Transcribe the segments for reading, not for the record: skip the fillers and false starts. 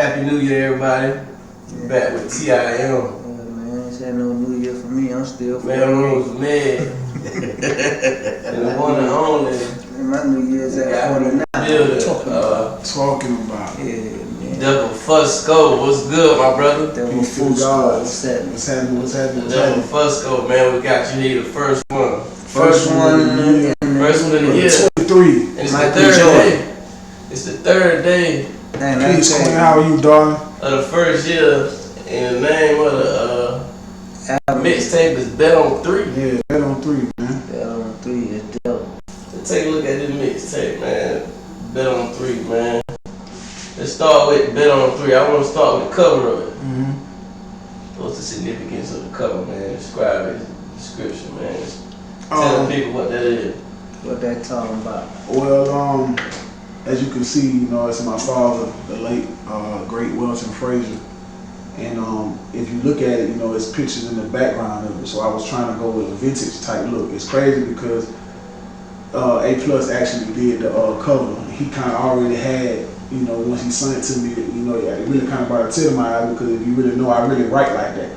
Happy New Year, everybody. Yeah. Back with TIM. Yeah, man, it's had no New Year for me. I'm still Melrose Med. And the one and only. Man, my New Year's at 49. Talking about. Yeah, man. Deva Fusco, what's good, my brother? Deva Fusco, what's happening? What's happening? Deva Fusco, man, we got you here the first one. First one in the year. First one in the year. 23. And it's the third day. It's the third day. Peace, Queen, how are you, darling? Of the first year, and the name of the mixtape is Bet on 3. Yeah, Bet on 3, man. Bet on 3 is dope. So take a look at this mixtape, man. Bet on 3, man. Let's start with Bet on 3. I want to start with the cover of it. What's the significance of the cover, man? Describe it, description, man. Tell the people what that is. What that talking about? Well, as you can see, you know, it's my father, the late, great Welton Frazier. And if you look at it, you know, it's pictures in the background of it. So I was trying to go with a vintage type look. It's crazy because A+ actually did the cover. He kind of already had, you know, once he sent it to me, you know, it really kind of brought a tear to my eye because if you really know, I really write like that.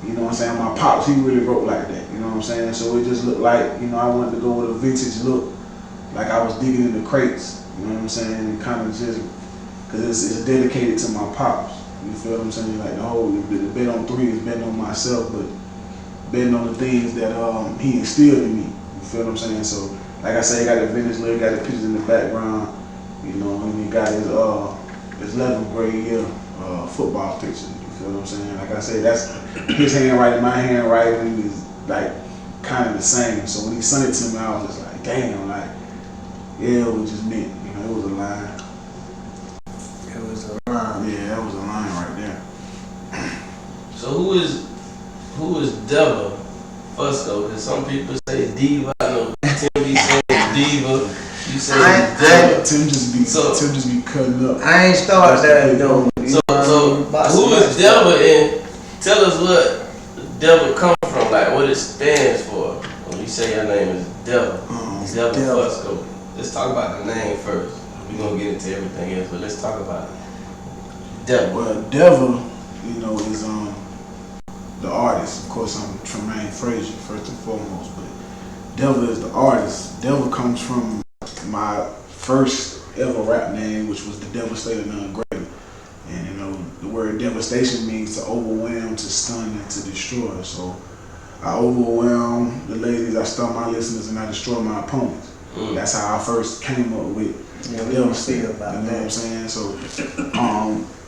You know what I'm saying? My pops, he really wrote like that. You know what I'm saying? So it just looked like, you know, I wanted to go with a vintage look, like I was digging in the crates. You know what I'm saying? And kind of just, because it's dedicated to my pops. You feel what I'm saying? Like the Bet on 3 is betting on myself, but betting on the things that he instilled in me. You feel what I'm saying? So, like I said, he got the vintage look, got the pictures in the background, you know, and he got his 11th grade year football picture. You feel what I'm saying? Like I said, that's his handwriting, my handwriting is like kind of the same. So when he sent it to me, I was just like, damn, like, yeah, it was just meant. It was a line. It was a line. Yeah, that was a line right there. So who is Deva Fusco? Because some people say Deva. I know Tim be saying Deva. You say Deva. Tim just be cutting up. I ain't started that though. So who is Deva, and tell us what Deva comes from, like what it stands for. When you say your name is Deva, Deva Fusco. Let's talk about the name first. We're gonna get into everything else, but let's talk about Deva. Well, Deva, you know, is the artist. Of course, I'm Tremaine Frazier first and foremost, but Deva is the artist. Deva comes from my first ever rap name, which was the Devastator None Greater. And you know, the word devastation means to overwhelm, to stun, and to destroy. So I overwhelm the ladies, I stun my listeners, and I destroy my opponents. That's how I first came up with Devastator. You know what I'm saying? So,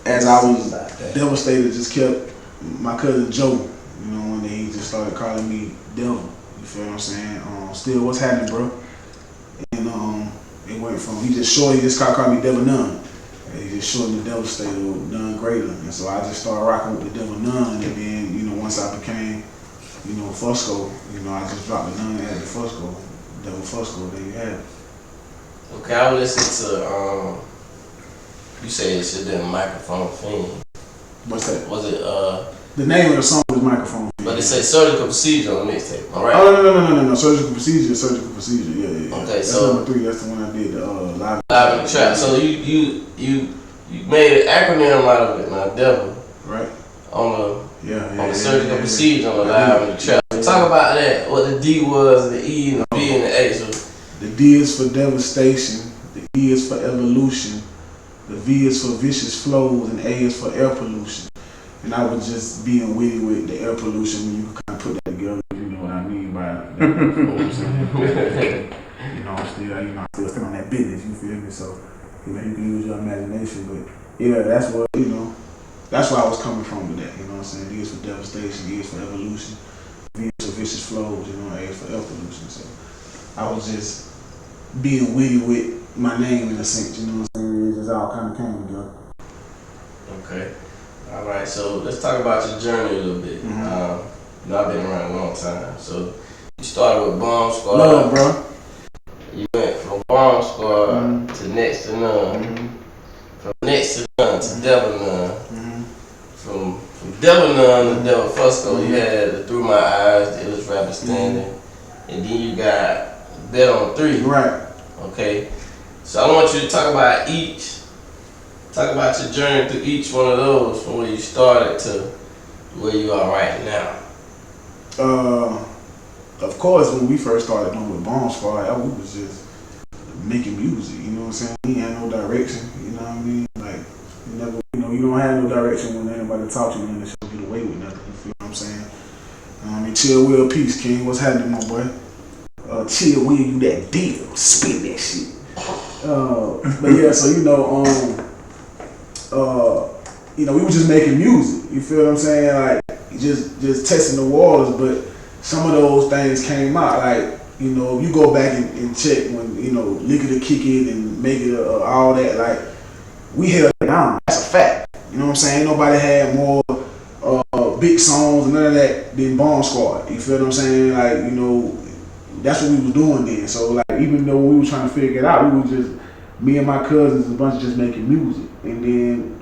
as I was Devastator, just kept my cousin Joe. You know, one day he just started calling me Deva. You feel what I'm saying? Still, what's happening, bro? And it went from he just called me Deva None. And he just shortened the Devastator None Greater. And so I just started rocking with the Deva None. And then, you know, once I became, you know, Fusco, you know, I just dropped the None and added the Fusco. Deva Fusco, there you have it. Okay, I would listen to you say it should have been Microphone Fiend. What's that? Was it the name of the song was Microphone Fiend. But it says Surgical Procedure on the mixtape, alright? Oh no. Surgical Procedure, yeah. Okay, that's so number 3, that's the one I did, live in the trap. So you made an acronym out of it, now Deva. Right. On the Surgical Procedure on the Live in the Trap. Talk about that, what the D was, the E and the B and the A. So the D is for devastation, the E is for evolution, the V is for vicious flows, and A is for air pollution. And I was just being witty with the air pollution when you kind of put that together, you know what I mean by that. You know what I'm saying? You know, I'm still on that business, you feel me? So, you know, you can use your imagination, but yeah, that's what, you know, that's where I was coming from with that, you know what I'm saying? D is for devastation, E is for evolution, V is for vicious flows, you know, A is for air pollution. So I was just being witty with my name in a sense, you know what I'm saying? It just all kind of came together. okay. Alright, so let's talk about your journey a little bit. You know, I've been around a long time. So you started with Bomb Squad. Love, bro. You went from Bomb Squad to Next to None. From Next to None to Deva None. From Deva None to Deva Fusco, you had the Through My Eyes, the Illest Rapper Standing. And then you got Bet on 3. Right. Okay. So I want you to talk about each Talk about your journey through each one of those, from where you started to where you are right now. Of course, when we first started doing with Bomb Squad, we was just making music. You know what I'm saying? We had no direction. You know what I mean? Like, you never, you don't have no direction when anybody talk to you and they show get away with nothing. You feel what I'm saying? I mean, chill, will, peace, King. What's happening, my boy? Chill, will, you that deal, spin that shit. But yeah, so we were just making music. You feel what I'm saying? Like just testing the waters. But some of those things came out. Like if you go back and check when Liquor to Kick It and Make It all that. Like we held it down. That's a fact. You know what I'm saying? Ain't nobody had more big songs and none of that than Bomb Squad. You feel what I'm saying? Like that's what we was doing then. So like even though we were trying to figure it out, we were just me and my cousins, a bunch of just making music. And then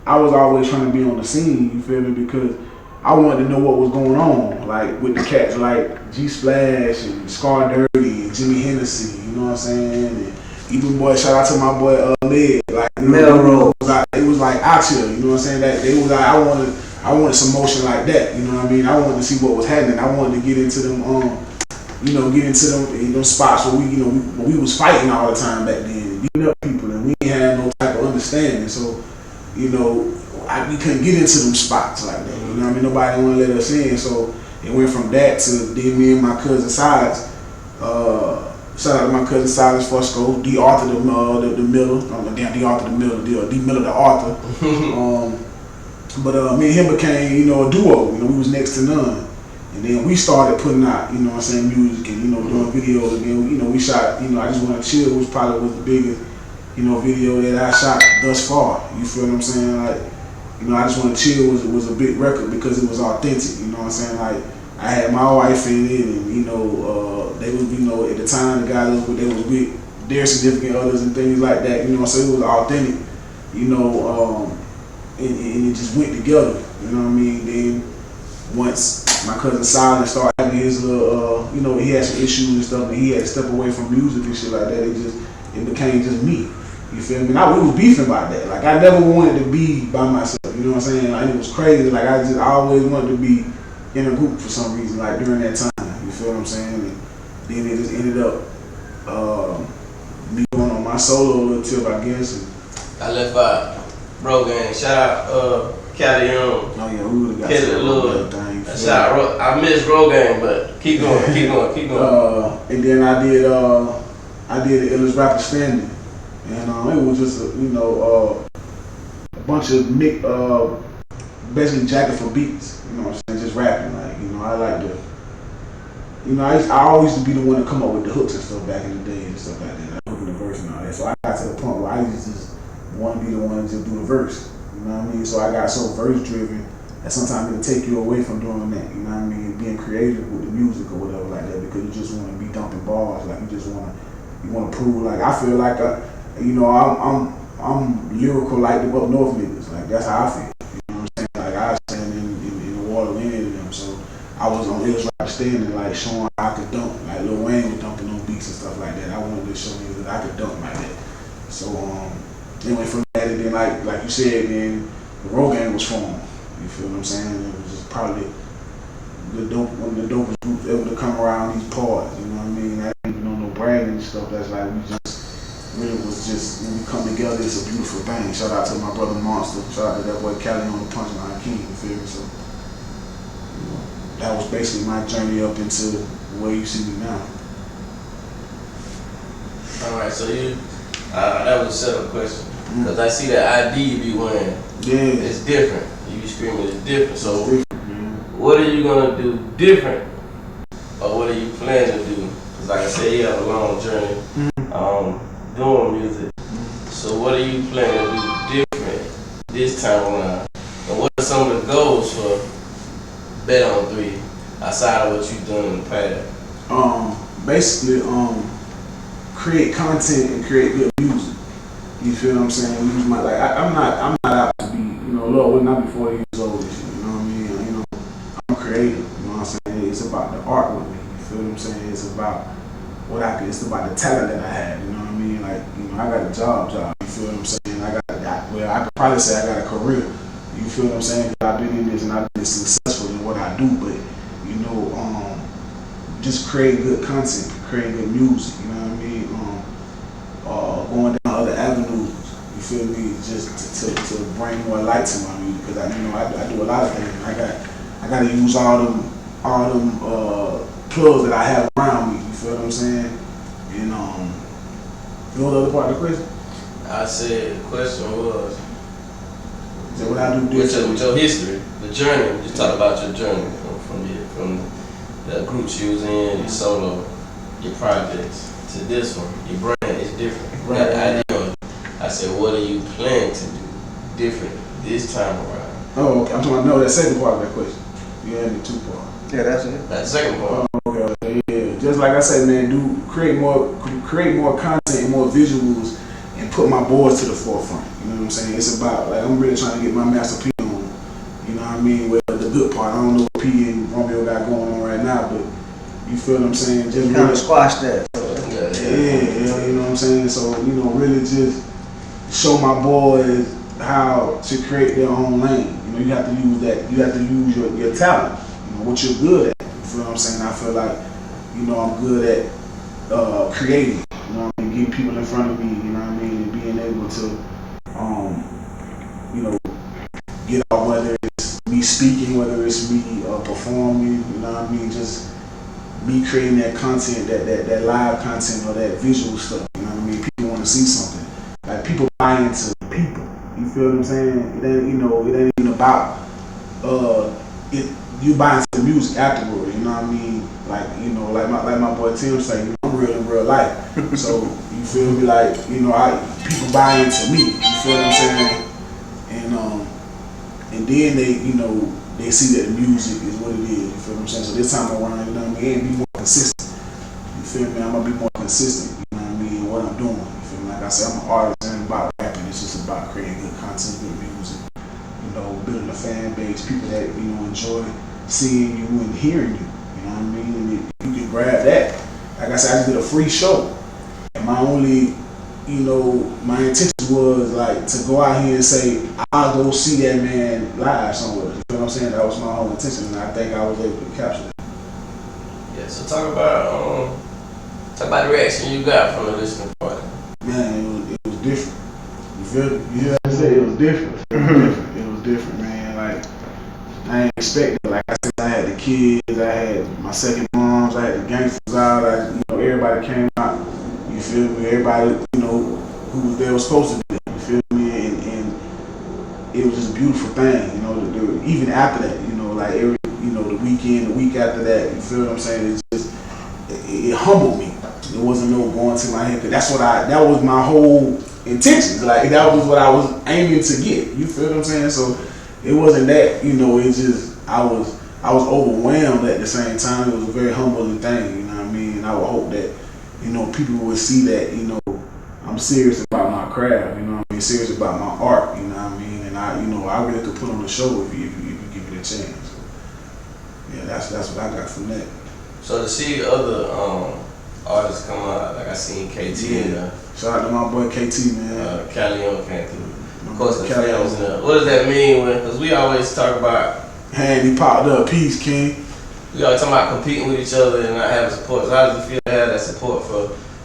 I was always trying to be on the scene, you feel me? Because I wanted to know what was going on, like with the cats like G Splash and Scar Dirty and Jimmy Hennessy, you know what I'm saying? And even shout out to my boy Led, like Melrose. It was like out here, you know what I'm saying? That they was like I wanted some motion like that, you know what I mean? I wanted to see what was happening. I wanted to get into them them spots where we was fighting all the time back then, beating up people, and we didn't have no type of understanding. So, we couldn't get into them spots like that. You know what I mean? Nobody wanted to let us in. So it went from that to then me and my cousin Silas. Shout out to my cousin Silas Fusco, D. Arthur the Miller. D. Arthur the Miller, D. Miller the Arthur. But me and him became a duo. We was next to none. And then we started putting out, music and, doing videos. And then, we shot, I Just Wanna Chill, which probably was the biggest, video that I shot thus far. You feel what I'm saying? Like, I Just Wanna Chill was a big record because it was authentic. You know what I'm saying? Like, I had my wife in it and, they was, at the time, the guys they was with their significant others and things like that, so it was authentic, and it just went together, you know what I mean? Then once my cousin Silent started having his little, he had some issues and stuff, and he had to step away from music and shit like that. It became just me. You feel me? We was beefing about that. Like I never wanted to be by myself. You know what I'm saying? Like it was crazy. Like I always wanted to be in a group for some reason. Like during that time. You feel what I'm saying? And then it just ended up me going on my solo little tip, I guess. And I left out Bro Gang. Shout out Cali Young. Oh yeah, we would've got some other things. Shout out I miss Bro Gang, but keep going. And then I did the illest rapper standing, and it was just a bunch of basically jacket for beats. You know what I'm saying? Just rapping, like I like to. I always used to be the one to come up with the hooks and stuff back in the day and stuff like that. Hooking the verse and all that. So I got to the point where I used to just want to be the one to do the verse. You know what I mean? So I got so verse driven that sometimes it'll take you away from doing that. You know what I mean? Being creative with the music or whatever like that, because you just want to be dumping bars. Like you want to prove. Like I feel like I'm lyrical like the up north niggas. Like that's how I feel. You know what I'm saying? Like I stand in the water with any of them. So I was on Illest Rapper Standing, like showing how I could dunk. Like Lil Wayne was dumping on beats and stuff like that. I wanted to show niggas that I could dunk like that. So anyway, from that, and then like you said, then the Rogan was formed. You feel what I'm saying? It was just probably one of the dopest groups ever to come around these parts. You know what I mean? I ain't even on no bragging and stuff. That's like we just really was just when we come together, it's a beautiful thing. Shout out to my brother Monster. Shout out to that boy Cali on the Punchline King. You feel me? So that was basically my journey up into where you see me now. All right, so that was a setup question. Because I see that ID you be wearing. Yeah. It's different. You be screaming it's different. So what are you going to do different? Or what are you planning to do? Because like I said, you have a long journey doing music. So what are you planning to do different this time around? And what are some of the goals for Bet on 3 outside of what you've done in the past? Basically, create content and create good music. You feel what I'm saying? Use my I'm not out to be, Lord, we're not be 40 years old and shit, you know what I mean? I'm creative, you know what I'm saying? It's about the art with me, you feel what I'm saying? It's about it's about the talent that I have, you know what I mean? Like, I got a job, you feel what I'm saying? I probably say I got a career. You feel what I'm saying? I've been in this and I've been successful in what I do, but you know, just creating good content, creating good music. You know what I mean? Going down other avenues. You feel me? Just to bring more light to my music, because I do a lot of things. I got to use all them plugs that I have around me. You feel what I'm saying? And you know the other part of the question? I said the question was, so what I do different with your history, the journey. Just talk about your journey from the groups you was in, your solo, your projects, to this one. Your brand is different. Right. I said, what are you planning to do different this time around? Oh, okay. I'm talking about that second part of that question. You had me two parts. Yeah, that's it. That second part. Okay. Yeah. Just like I said, man, create more content and more visuals, and put my boys to the forefront. You know what I'm saying? It's about, like, I'm really trying to get my Master P on. You know what I mean? Well, the good part. I don't know what P and Romeo got going on right now, but you feel what I'm saying? Just kind of squash that. Yeah, you know what I'm saying? So, you know, really just show my boys how to create their own lane. You know, you have to use that. You have to use your talent. You know, what you're good at. You feel what I'm saying? I feel like, you know, I'm good at creating. You know what I mean? Getting people in front of me. You know what I mean? And being able to, you know, get out, whether it's me speaking, whether it's me performing. You know what I mean? Just me creating that content, that live content or that visual stuff. You know what I mean? People want to see something. Like, people buy into people. You feel what I'm saying? It ain't even about you buy into the music afterward. You know what I mean? Like, you know, like my boy Tim say, you know, I'm real in real life. So you feel me? Like, you know, people buy into me. You feel what I'm saying? And then they see that the music is what it is. You feel what I'm saying? So this time around, you know what I mean? Be more consistent. You feel me? I'm gonna be more consistent. You know what I mean? In what I'm doing. You feel me? Like I said, I'm an artist. It ain't about rapping. It's just about creating good content, good music. You know, building a fan base, people that, you know, enjoy seeing you and hearing you. You know what I mean? And if you can grab that. Like I said, I just did a free show, and my intention was like to go out here and say, I'll go see that man live somewhere. You feel what I'm saying? That was my whole intention, and I think I was able to capture that. Yeah. So talk about the reaction you got from the listening party. Man, it was different. You feel me? You know what I said? It was different. It was different, man. Like, I ain't expect it. Like I said, I had the kids, I had my second moms, I had the gangsters out, everybody came out. You feel me? Everybody, you know, who was there was supposed to be there. You feel me? And it was just a beautiful thing, you know. Even after that, you know, like the weekend, the week after that, you feel what I'm saying? It humbled me. There wasn't no going to my head. That was my whole intentions. Like, that was what I was aiming to get. You feel what I'm saying? So it wasn't that, you know, it's just I was overwhelmed at the same time. It was a very humbling thing, you know what I mean? And I would hope that, you know, people would see that, you know, I'm serious about my craft, you know what I mean? Serious about my art, you know what I mean? And I really could put on a show if you give me the chance. So, yeah, that's what I got from that. So to see other artists come out, like I seen KT and shout out to my boy KT, man. Callion came through. Of course, the fans and what does that mean? Because we always talk about, he popped up, peace, King. We always talking about competing with each other and not having support. So how does it feel to have that support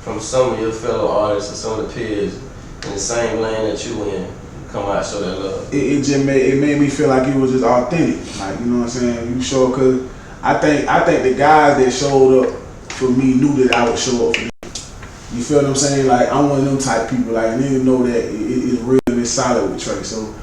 from some of your fellow artists and some of the peers in the same lane that you in? Come out and show that love. It made me feel like it was just authentic. Like, you know what I'm saying? You show, cause I think the guys that showed up for me knew that I would show up for them. You feel what I'm saying? Like, I'm one of them type people. Like, niggas know that it's real and it's solid with Trey. So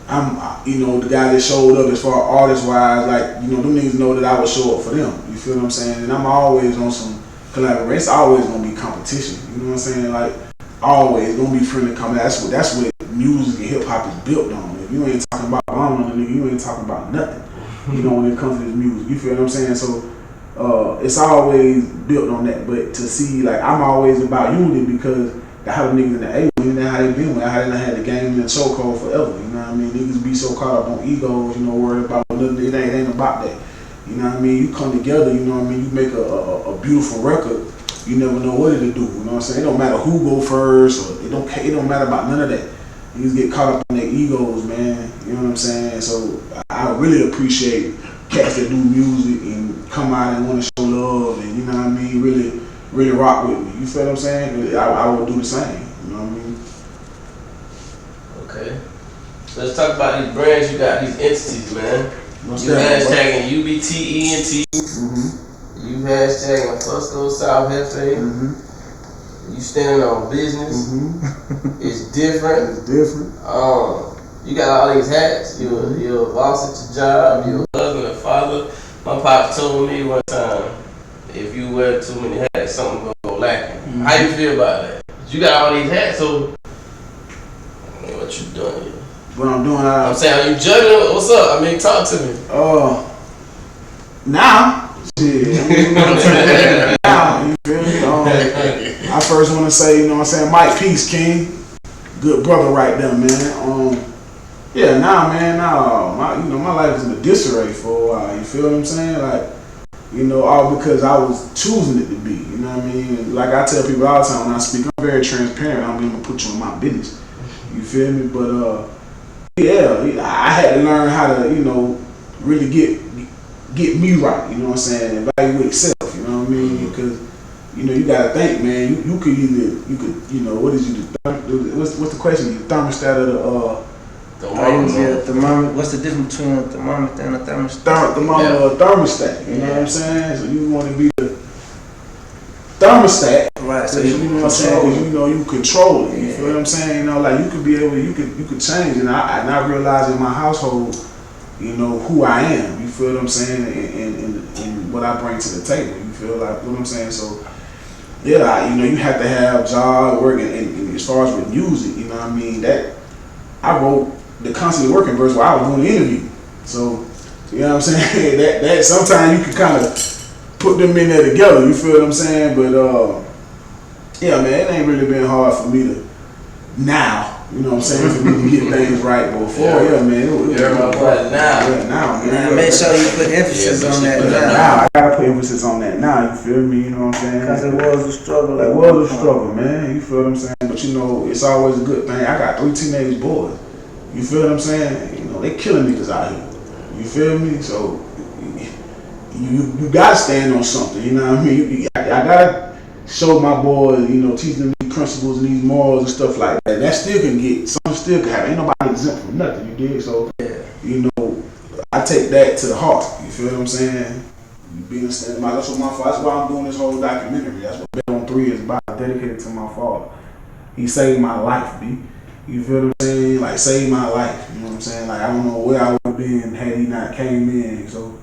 I'm, the guy that showed up as far artist wise, like, them niggas know that I would show up for them. You feel what I'm saying? And I'm always on some collaboration. It's always gonna be competition. You know what I'm saying? Like, always gonna be friendly competition. That's what music and hip hop is built on. If you ain't talking about nigga, you ain't talking about nothing. When it comes to this music. You feel what I'm saying? So it's always built on that. But to see, like, I'm always about unity because how the niggas in the A-Wing, that's how they been with, how they done had the game in the chokehold forever. You know what I mean? Niggas be so caught up on egos, worried about nothing. It ain't about that. You know what I mean? You come together, you know what I mean? You make a beautiful record. You never know what it'll do. You know what I'm saying? It don't matter who go first, or it don't matter about none of that. Niggas get caught up in their egos, man. You know what I'm saying? So I really appreciate cats that do music and come out and want to show love and, you know what I mean, really rock with me. You feel what I'm saying? I would do the same. You know what I mean? Okay. Let's talk about these brands you got, these entities, man. What's You that? hashtagging UBTENT. Mm-hmm. You hashtagging Fusco South Hefe. Mm-hmm. You standing on business. Mm-hmm. It's different. It's different. You got all these hats. You're a boss at your job. You're a husband, a father. My pops told me one time, if you wear too many hats, something gonna go lacking. Mm-hmm. How you feel about that? You got all these hats, so what you doing here? What I'm doing, I'm saying, are you judging? What's up? I mean, talk to me. Now, shit. Now, you feel me? I first want to say, you know what I'm saying, Mike Peace, King. Good brother right there, man. Yeah, my life is in a disarray for a while. You feel what I'm saying? Like, you know, all because I was choosing it to be. You know what I mean? Like I tell people all the time when I speak, I'm very transparent. I'm gonna put you in my business. You feel me? But yeah, I had to learn how to, you know, really get me right. You know what I'm saying? Evaluate self. You know what I mean? Because you know, you gotta think, man. You could, you know, what is you? What's the question? The thermostat of the thermometer. What's the difference between a thermometer and a thermostat? Thermostat. You know what I'm saying? So you want to be the thermostat, right? So you know what I'm saying? Because you know you control it. You feel what I'm saying? You know, like you could be able, you could change. And I realize in my household, you know who I am. You feel what I'm saying? And what I bring to the table. You feel like what I'm saying? So. Yeah, you know, you have to have job work, and as far as with music, you know what I mean, that I wrote the constantly working verse while I was doing the interview. So, you know what I'm saying? that sometimes you can kind of put them in there together, you feel what I'm saying? But yeah, man, it ain't really been hard for me to now, you know what I'm saying, for me to get things right. But before, yeah, man, it was now. Yeah, now, man. Make sure you put emphasis on that now. I gotta put emphasis on that now, you feel me, you know what I'm saying? Because it was a struggle. It was a struggle, man, you feel what I'm saying? But you know, it's always a good thing. I got 3 teenage boys, you feel what I'm saying? You know, they killing niggas out here, you feel me? So, you gotta stand on something, you know what I mean? I gotta show my boys, you know, teach them these principles and these morals and stuff like that. That still can get, something still can happen. Ain't nobody exempt from nothing, you dig? So, you know, I take that to the heart, you feel what I'm saying? You being standing by, that's why I'm doing this whole documentary. That's what Bet on 3 is about, dedicated to my father. He saved my life, B. You feel what I'm saying? Like, saved my life, you know what I'm saying? Like, I don't know where I would have been had he not came in, so.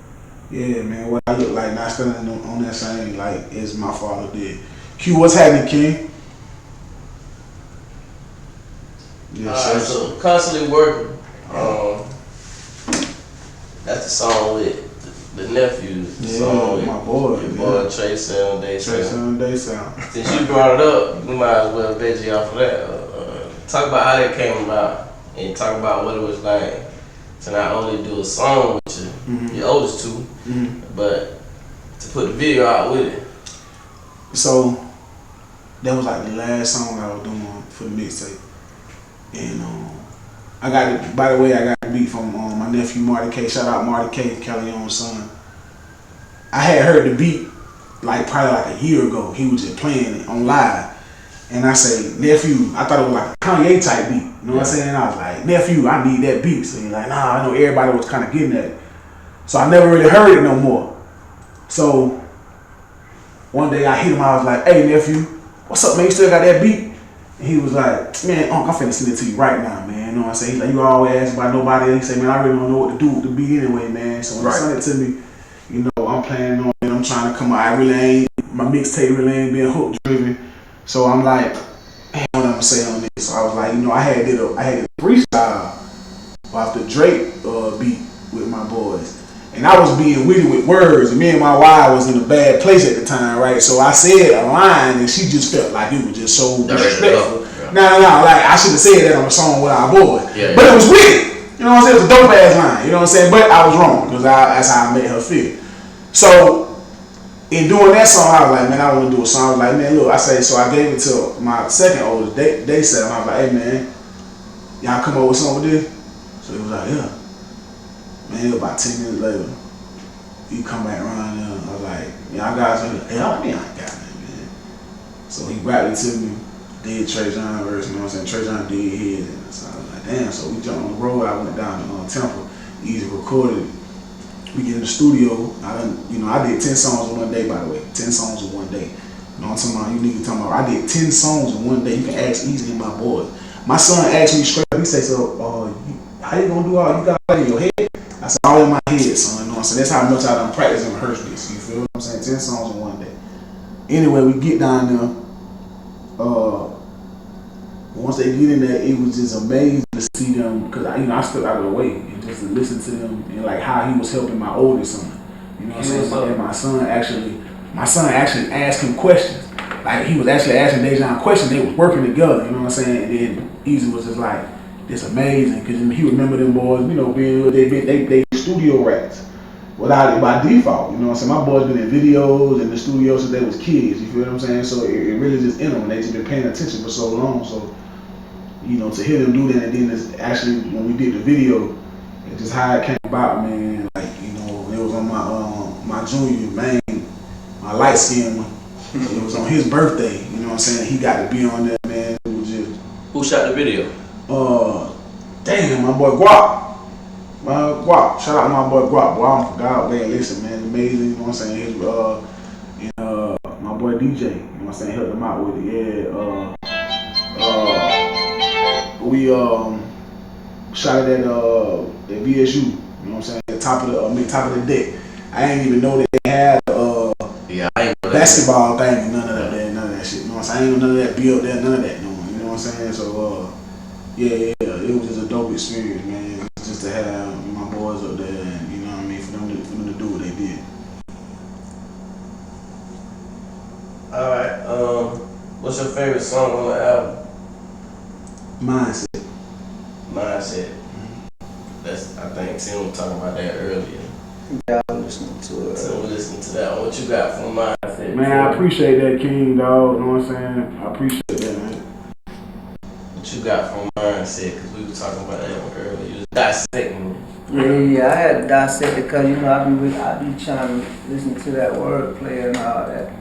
Yeah, man, what I look like not standing on that same like as my father did. Q, what's happening, King? Alright, so constantly working. That's the song with the nephews. The song with my boy. Your boy Trey Sound, Day Sound. Since you brought it up, we might as well veggie off of that. Talk about how that came about and talk about what it was like to not only do a song with your oldest two, but to put the video out with it. So that was like the last song I was doing for the mixtape, and I got it. By the way, I got the beat from my nephew Marty K. Shout out Marty K. Callion's son. I had heard the beat like probably like a year ago. He was just playing it on live. And I say, nephew, I thought it was like a Kanye type beat. You know what I'm saying? I was like, nephew, I need that beat. So he's like, nah, I know everybody was kind of getting at it. So I never really heard it no more. So one day I hit him, I was like, hey nephew, what's up, man? You still got that beat? And he was like, man, Unc, I'm finna send it to you right now, man. You know what I'm saying? He's like, you always ask about nobody. He said, man, I really don't know what to do with the beat anyway, man. So when he sent it to me, you know, I'm planning on it. I'm trying to come out. I really ain't, my mixtape really ain't being hook driven. So I'm like, hey, what I'm gonna say on this? So I was like, you know, I had a freestyle off the Drake beat with my boys. And I was being witty with words, and me and my wife was in a bad place at the time, right? So I said a line, and she just felt like it was just so disrespectful. No, like I should have said that on a song with our boy. But it was witty. You know what I'm saying? It was a dope ass line. You know what I'm saying? But I was wrong, because that's how I made her feel. So in doing that song, I was like, man, I want to do a song. I was like, man, look, I say, so I gave it to my second oldest, Day 7. I was like, hey man, y'all come up with something with this? So he was like, yeah. Man, about 10 minutes later, he come back around there. I was like, y'all guys, hey, I ain't got nothing, man. So he rapped it to me, did Trey John verse, you know what I'm saying? Trey John did his. And so I was like, damn. So we jumped on the road. I went down to Temple, Easy recorded it. We get in the studio. I did 10 songs in one day, by the way. 10 songs in one day. You know what I'm talking about? You niggas talking about, I did 10 songs in one day. You can ask Easy and my boys. My son asked me straight up, he said, so, how you gonna do all you got in your head? I said, all in my head, son. You know what I'm saying? That's how much I done practice and rehearse this. You feel what I'm saying? 10 songs in one day. Anyway, we get down there. Once they get in there, it was just amazing to see them, because I stepped out of the way and just to listen to them and like how he was helping my oldest son. You know what I'm saying? And my son actually asked him questions. Like he was actually asking Dejan questions. They was working together. You know what I'm saying? And then Easy was just like, "It's amazing," because he remember them boys. You know, they studio rats by default. You know what I'm saying? My boys been in videos in the studio since they was kids. You feel what I'm saying? So it really just in them. And they just been paying attention for so long. So to hear them do that, and then it's actually when we did the video, it's just how it came about, man. Like it was on my junior, man, my light skinned one. It was on his birthday, you know what I'm saying? He got to be on there, man. It was just. Who shot the video? Damn, my boy Guap. Shout out to my boy Guap. Boy, God, man, listen, man, amazing, you know what I'm saying? His, my boy DJ, you know what I'm saying? Helped him out with it, we shot it at VSU, you know what I'm saying? Top of the deck. I didn't even know that they had basketball thing and none of that shit. You know what I'm saying? I ain't know none of that be up there, none of that no more. You know what I'm saying? So yeah, it was just a dope experience, man. Just to have my boys up there and you know what I mean, for them to do what they did. Alright, what's your favorite song on the album? Mindset. That's I think Tim was talking about that earlier. Yeah, I was listening to it. So we'll listen to that. What you got from Mindset? Man, I appreciate that, King, dog. You know what I'm saying? I appreciate that, man. What you got from Mindset? Because we were talking about that one earlier. You was dissecting it. Yeah, I had to dissect it because I be trying to listen to that wordplay and all that.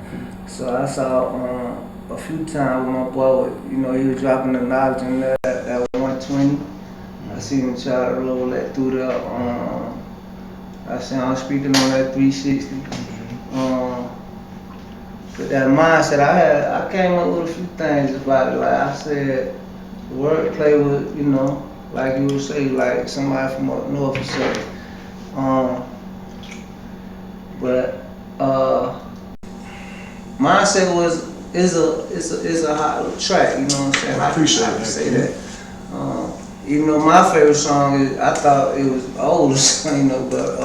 So I saw a few times when my boy, he was dropping the knowledge in that 120. I seen him try to roll that through the. I said I'm speaking on that 360. But that mindset, I came up with a few things about it. Like I said, the wordplay was, like you would say, like somebody from up north or something. But mindset is a hot little track. You know what I'm saying? I appreciate I that. can say that. Even though my favorite song I thought it was old, but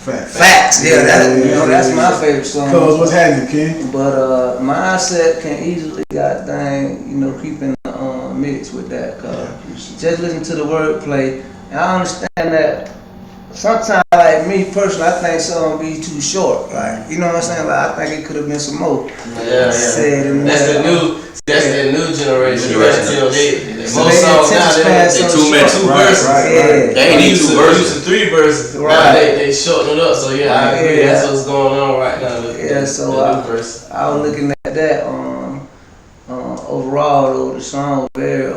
Facts. Yeah, that's my favorite song. Cause what's happening, King? But Mindset can easily creep in the mix with that. Cause just listen to the wordplay, and I understand that. Sometimes, like me personally, I think something be too short. Like, you know what I'm saying? Like, I think it could have been some more. Yeah. Said in That's there. the new generation. Most So songs now they two verses. Right. They ain't used to 3 verses. Right. Now they shorten it up. So yeah, I agree. That's what's going on right now. I was looking at that. Overall, though, the song was very.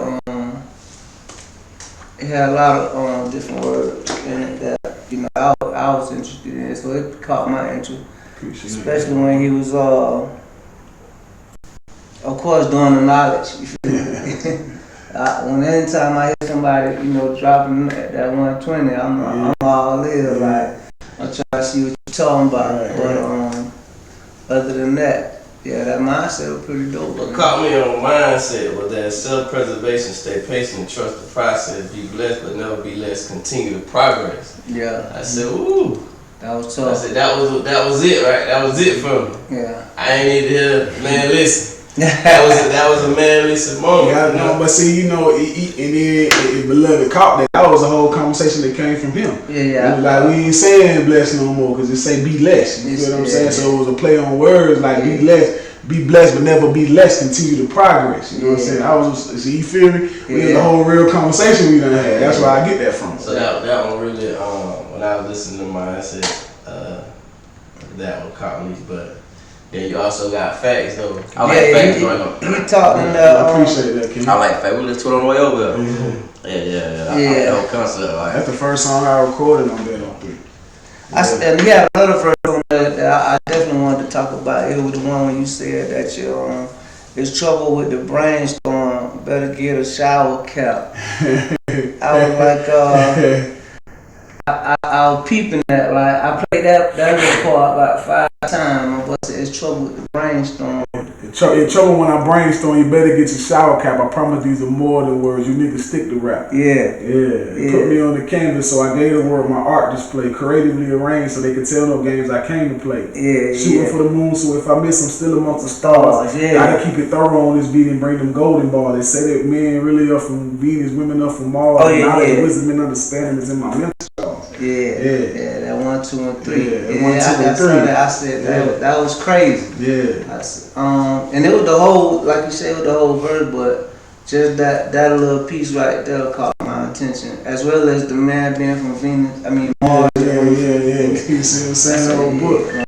It had a lot of different words in it that I was interested in, so it caught my interest. Especially when he was, of course, doing the knowledge. You feel me? Anytime I hear somebody, dropping that 120, I'm all in. Like I'm trying to see what you're talking about. But other than that. Yeah, that mindset was pretty dope. What caught me on mindset was that self-preservation, stay patient and trust the process, be blessed but never be less, continue to progress. Yeah. I said, ooh. That was tough. I said, that was it, right? That was it for me. Yeah. I ain't need to hear, man, listen. That was a manly moment. Yeah, but see, and then Beloved caught that. That was a whole conversation that came from him. Yeah. It was like, we ain't saying blessed no more because it say be less. You feel what I'm saying? So it was a play on words like be less. be blessed but never be less, continue to progress. You know what I'm saying? I was just, see, you feel me? We had a whole real conversation we done had. That's where I get that from. So that one really, when I was listening to mine, I said, that one caught me, but then you also got facts though. I like facts going on. You talking I appreciate that, Kim. I like facts. We listened to it on the way over there. Yeah. I like the whole concept. Like, that's the first song I recorded on that on 3. And we had another verse on that I definitely wanted to talk about. It was the one when you said that you there's trouble with the brainstorm. Better get a shower cap. I was like, I was peeping that. Like I played that little part like 5 times. But it's trouble with the brainstorm. In trouble when I brainstorm, you better get your shower cap. I promise these are more than words. You niggas stick to rap. Yeah. Put me on the canvas, so I gave the world my art display, creatively arranged so they could tell no games I came to play. Shooting for the moon, so if I miss, I'm still amongst the stars. Gotta keep it thorough on this beat and bring them golden balls. They say that men really are from Venus, women are from Mars. Knowledge, wisdom, and understanding is in my mental. Yeah, that 1, 2, and 3. I said that was crazy. Yeah. And it was the whole, like you said, it was the whole verse, but just that little piece right there caught my attention, as well as the man being from Venus. I mean, Mars. You see what I'm saying?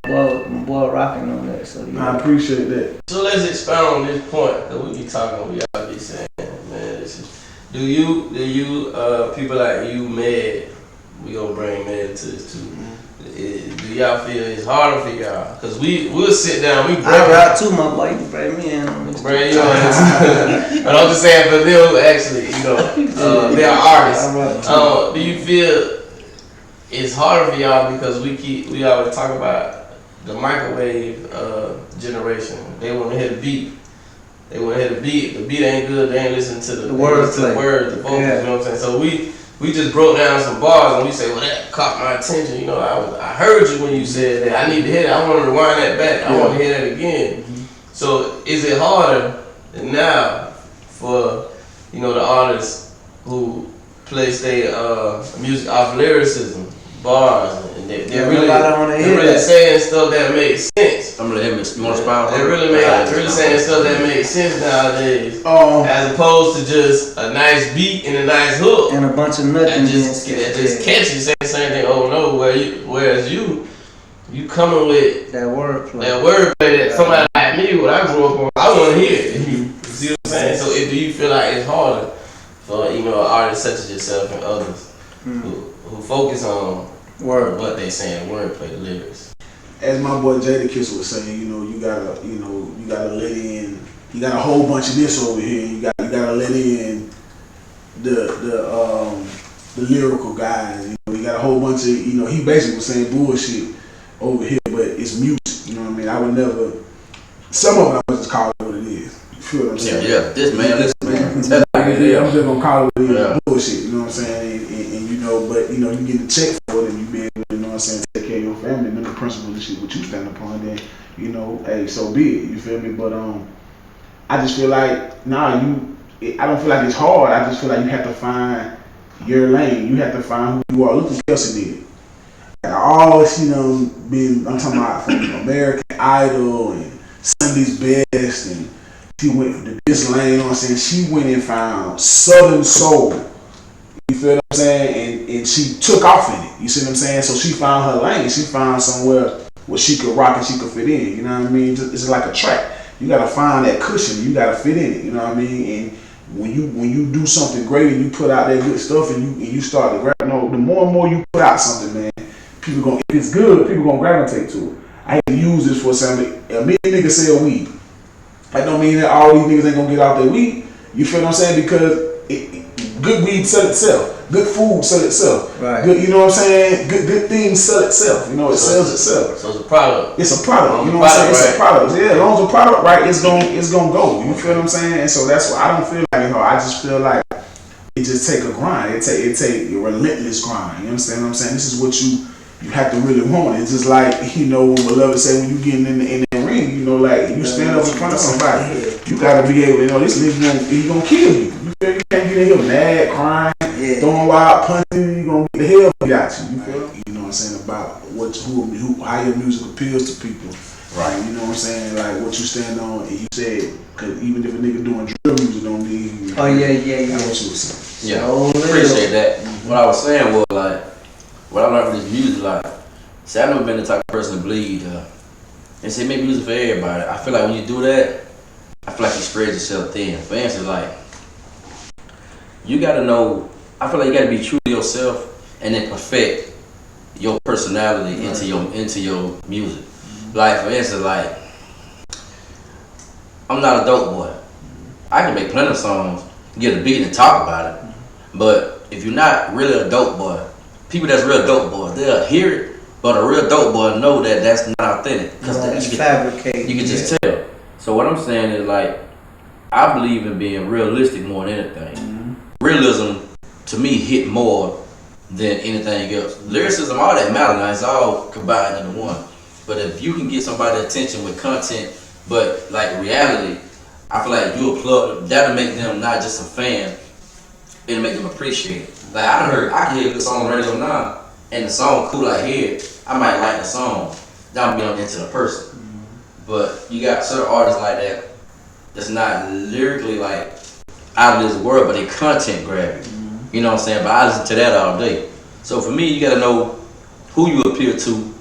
My boy rocking on that. So I appreciate that. So let's expound on this point, cause we be talking, we all be saying, man, do you people like you mad? We gonna bring mad to this too. Do y'all feel it's harder for y'all? Cause we'll sit down, I rap too, my boy. You can bring me in on this. Bring you on this. But I'm just saying for them, actually, they're artists. Do you feel it's harder for y'all because we always talk about the microwave generation? They want to hear the beat. They want to hear the beat. The beat ain't good. They ain't listening to the words, the vocals. You know what I'm saying? So we just broke down some bars and we say, well, that caught my attention. I heard you when you said that. I need to hear that. I want to rewind that back. I want to hear that again. So is it harder now for the artists who place their music off lyricism, bars, and they're really saying stuff that makes sense? I'm gonna hit me. You want to spout? They're really saying stuff that makes sense nowadays, as opposed to just a nice beat and a nice hook and a bunch of nothing. And just catchy, saying the same thing. Oh no, whereas you coming with that wordplay. That somebody like me, what I grew up on, I want to hear it. You see what I'm saying? So do you feel like it's harder for artists such as yourself and others who focus on what they saying, wordplay, the lyrics? As my boy Jadakiss was saying, you gotta let in. You got a whole bunch of this over here. You gotta let in the lyrical guys. You got a whole bunch of he basically was saying bullshit over here, but it's music. You know what I mean? I would never. Some of it I would just call it what it is. You feel what I'm saying? Yeah. This man. I'm just gonna call it what it is. Bullshit. You know what I'm saying? And but you get the check for it, and you be able to, take care of your family, and the principles and shit what you stand upon. Then hey, so be it. You feel me? But I just feel like I don't feel like it's hard. I just feel like you have to find your lane. You have to find who you are. Look what Kelsey did. I'm talking about from American Idol and Sunday's Best, and she went to this lane. You know what I'm saying? She went and found Southern Soul. You feel what I'm saying? And she took off in it. You see what I'm saying? So she found her lane. She found somewhere where she could rock and she could fit in. You know what I mean? It's like a track. You gotta find that cushion. You gotta fit in it. You know what I mean? And when you do something great and you put out that good stuff and you start to grab, the more and more you put out something, man, if it's good, people gonna gravitate to it. I hate to use this for something. A million niggas sell weed. That don't mean that all these niggas ain't gonna get out their weed. You feel what I'm saying? Because good weed sell itself. Good food sell itself. Right. Good, you know what I'm saying? Good things sell itself. It sells itself. So it's a product. It's a product. You know what I'm saying? It's a product. Yeah, as long as a product right, it's gonna go. You feel what I'm saying? And so that's why I don't feel like it's hard. I just feel like it just take a grind. It take a relentless grind. You understand what I'm saying? This is what you have to really want. It's just like, what Beloved say, when you getting in the ring, you stand up in front of somebody, you gotta be able to this nigga he gonna kill you. You feel? You can't get in here mad, crying, throwing wild punches, you gonna get the hell out you. You feel? You know what I'm saying? About how your music appeals to people. Right. You know what I'm saying? Like what you stand on, and you said, because even if a nigga doing drill music, don't need you. Oh yeah. That's what you were saying. Yeah, So appreciate that. What I was saying was like, what I learned from this music, like, see, I've never been the type of person to bleed and say make music for everybody. I feel like when you do that, I feel like you spread yourself thin. For instance, like, you gotta know, I feel like you gotta be true to yourself and then perfect your personality into your music. Like, for instance, like, I'm not a dope boy. I can make plenty of songs, get a beat and talk about it. But if you're not really a dope boy, people that's real dope boy, they'll hear it, but a real dope boy know that that's not authentic. Because you can just tell. So what I'm saying is, like, I believe in being realistic more than anything. Realism, to me, hit more than anything else. Lyricism, all that matter now, it's all combined into one. But if you can get somebody's attention with content, but like reality, I feel like you'll plug, that'll make them not just a fan, it'll make them appreciate it. Like I can hear a good song on the radio now, and the song cool I hear, I might like the song. That'll be on into the person. But you got certain artists like that that's not lyrically like out of this world, but they content grabbing. You know what I'm saying? But I listen to that all day. So for me, you gotta know who you appeal to,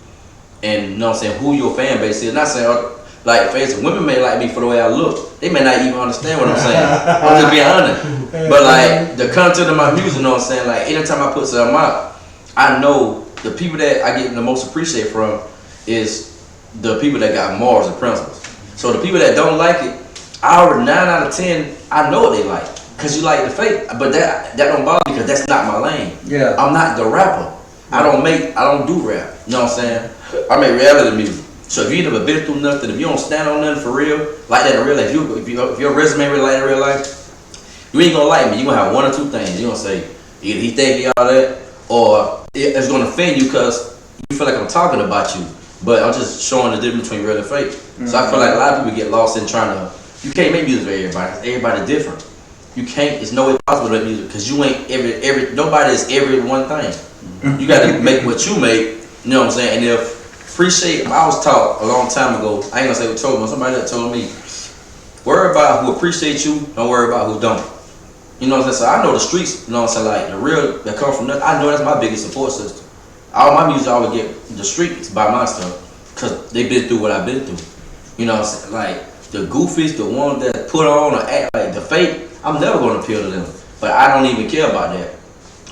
and you know what I'm saying, who your fan base is. Not saying like face women may like me for the way I look. They may not even understand what I'm saying. I'm just being honest. But like the content of my music, you know what I'm saying? Like anytime I put something out, I know the people that I get the most appreciate from is the people that got morals and principles. So the people that don't like it, I already 9 out of 10, I know what they like. Cause you like the fake, but that don't bother me because that's not my lane. Yeah. I'm not the rapper. I don't do rap. You know what I'm saying? I make reality music. So if you never been through nothing, if you don't stand on nothing for real, like that in real life, if your resume really like in real life, you ain't gonna like me. You gonna have one or two things. You gonna say either he think he all that, or it's gonna offend you because you feel like I'm talking about you. But I'm just showing the difference between real and fake. So I feel like a lot of people get lost in trying to. You can't make music for everybody. Everybody different. You can't. It's no way possible to make music because you ain't nobody is every one thing. You got to make what you make. You know what I'm saying? And if appreciate, I was taught a long time ago. I ain't gonna say what told me. Somebody that told me, worry about who appreciate you. Don't worry about who don't. You know what I'm saying? So I know the streets. You know what I'm saying? Like the real that come from nothing. I know that's my biggest support system. All my music I always get the streets by my stuff because they been through what I've been through. You know what I'm saying? Like the goofies, the ones that put on or act like the fake, I'm never gonna appeal to them. But I don't even care about that.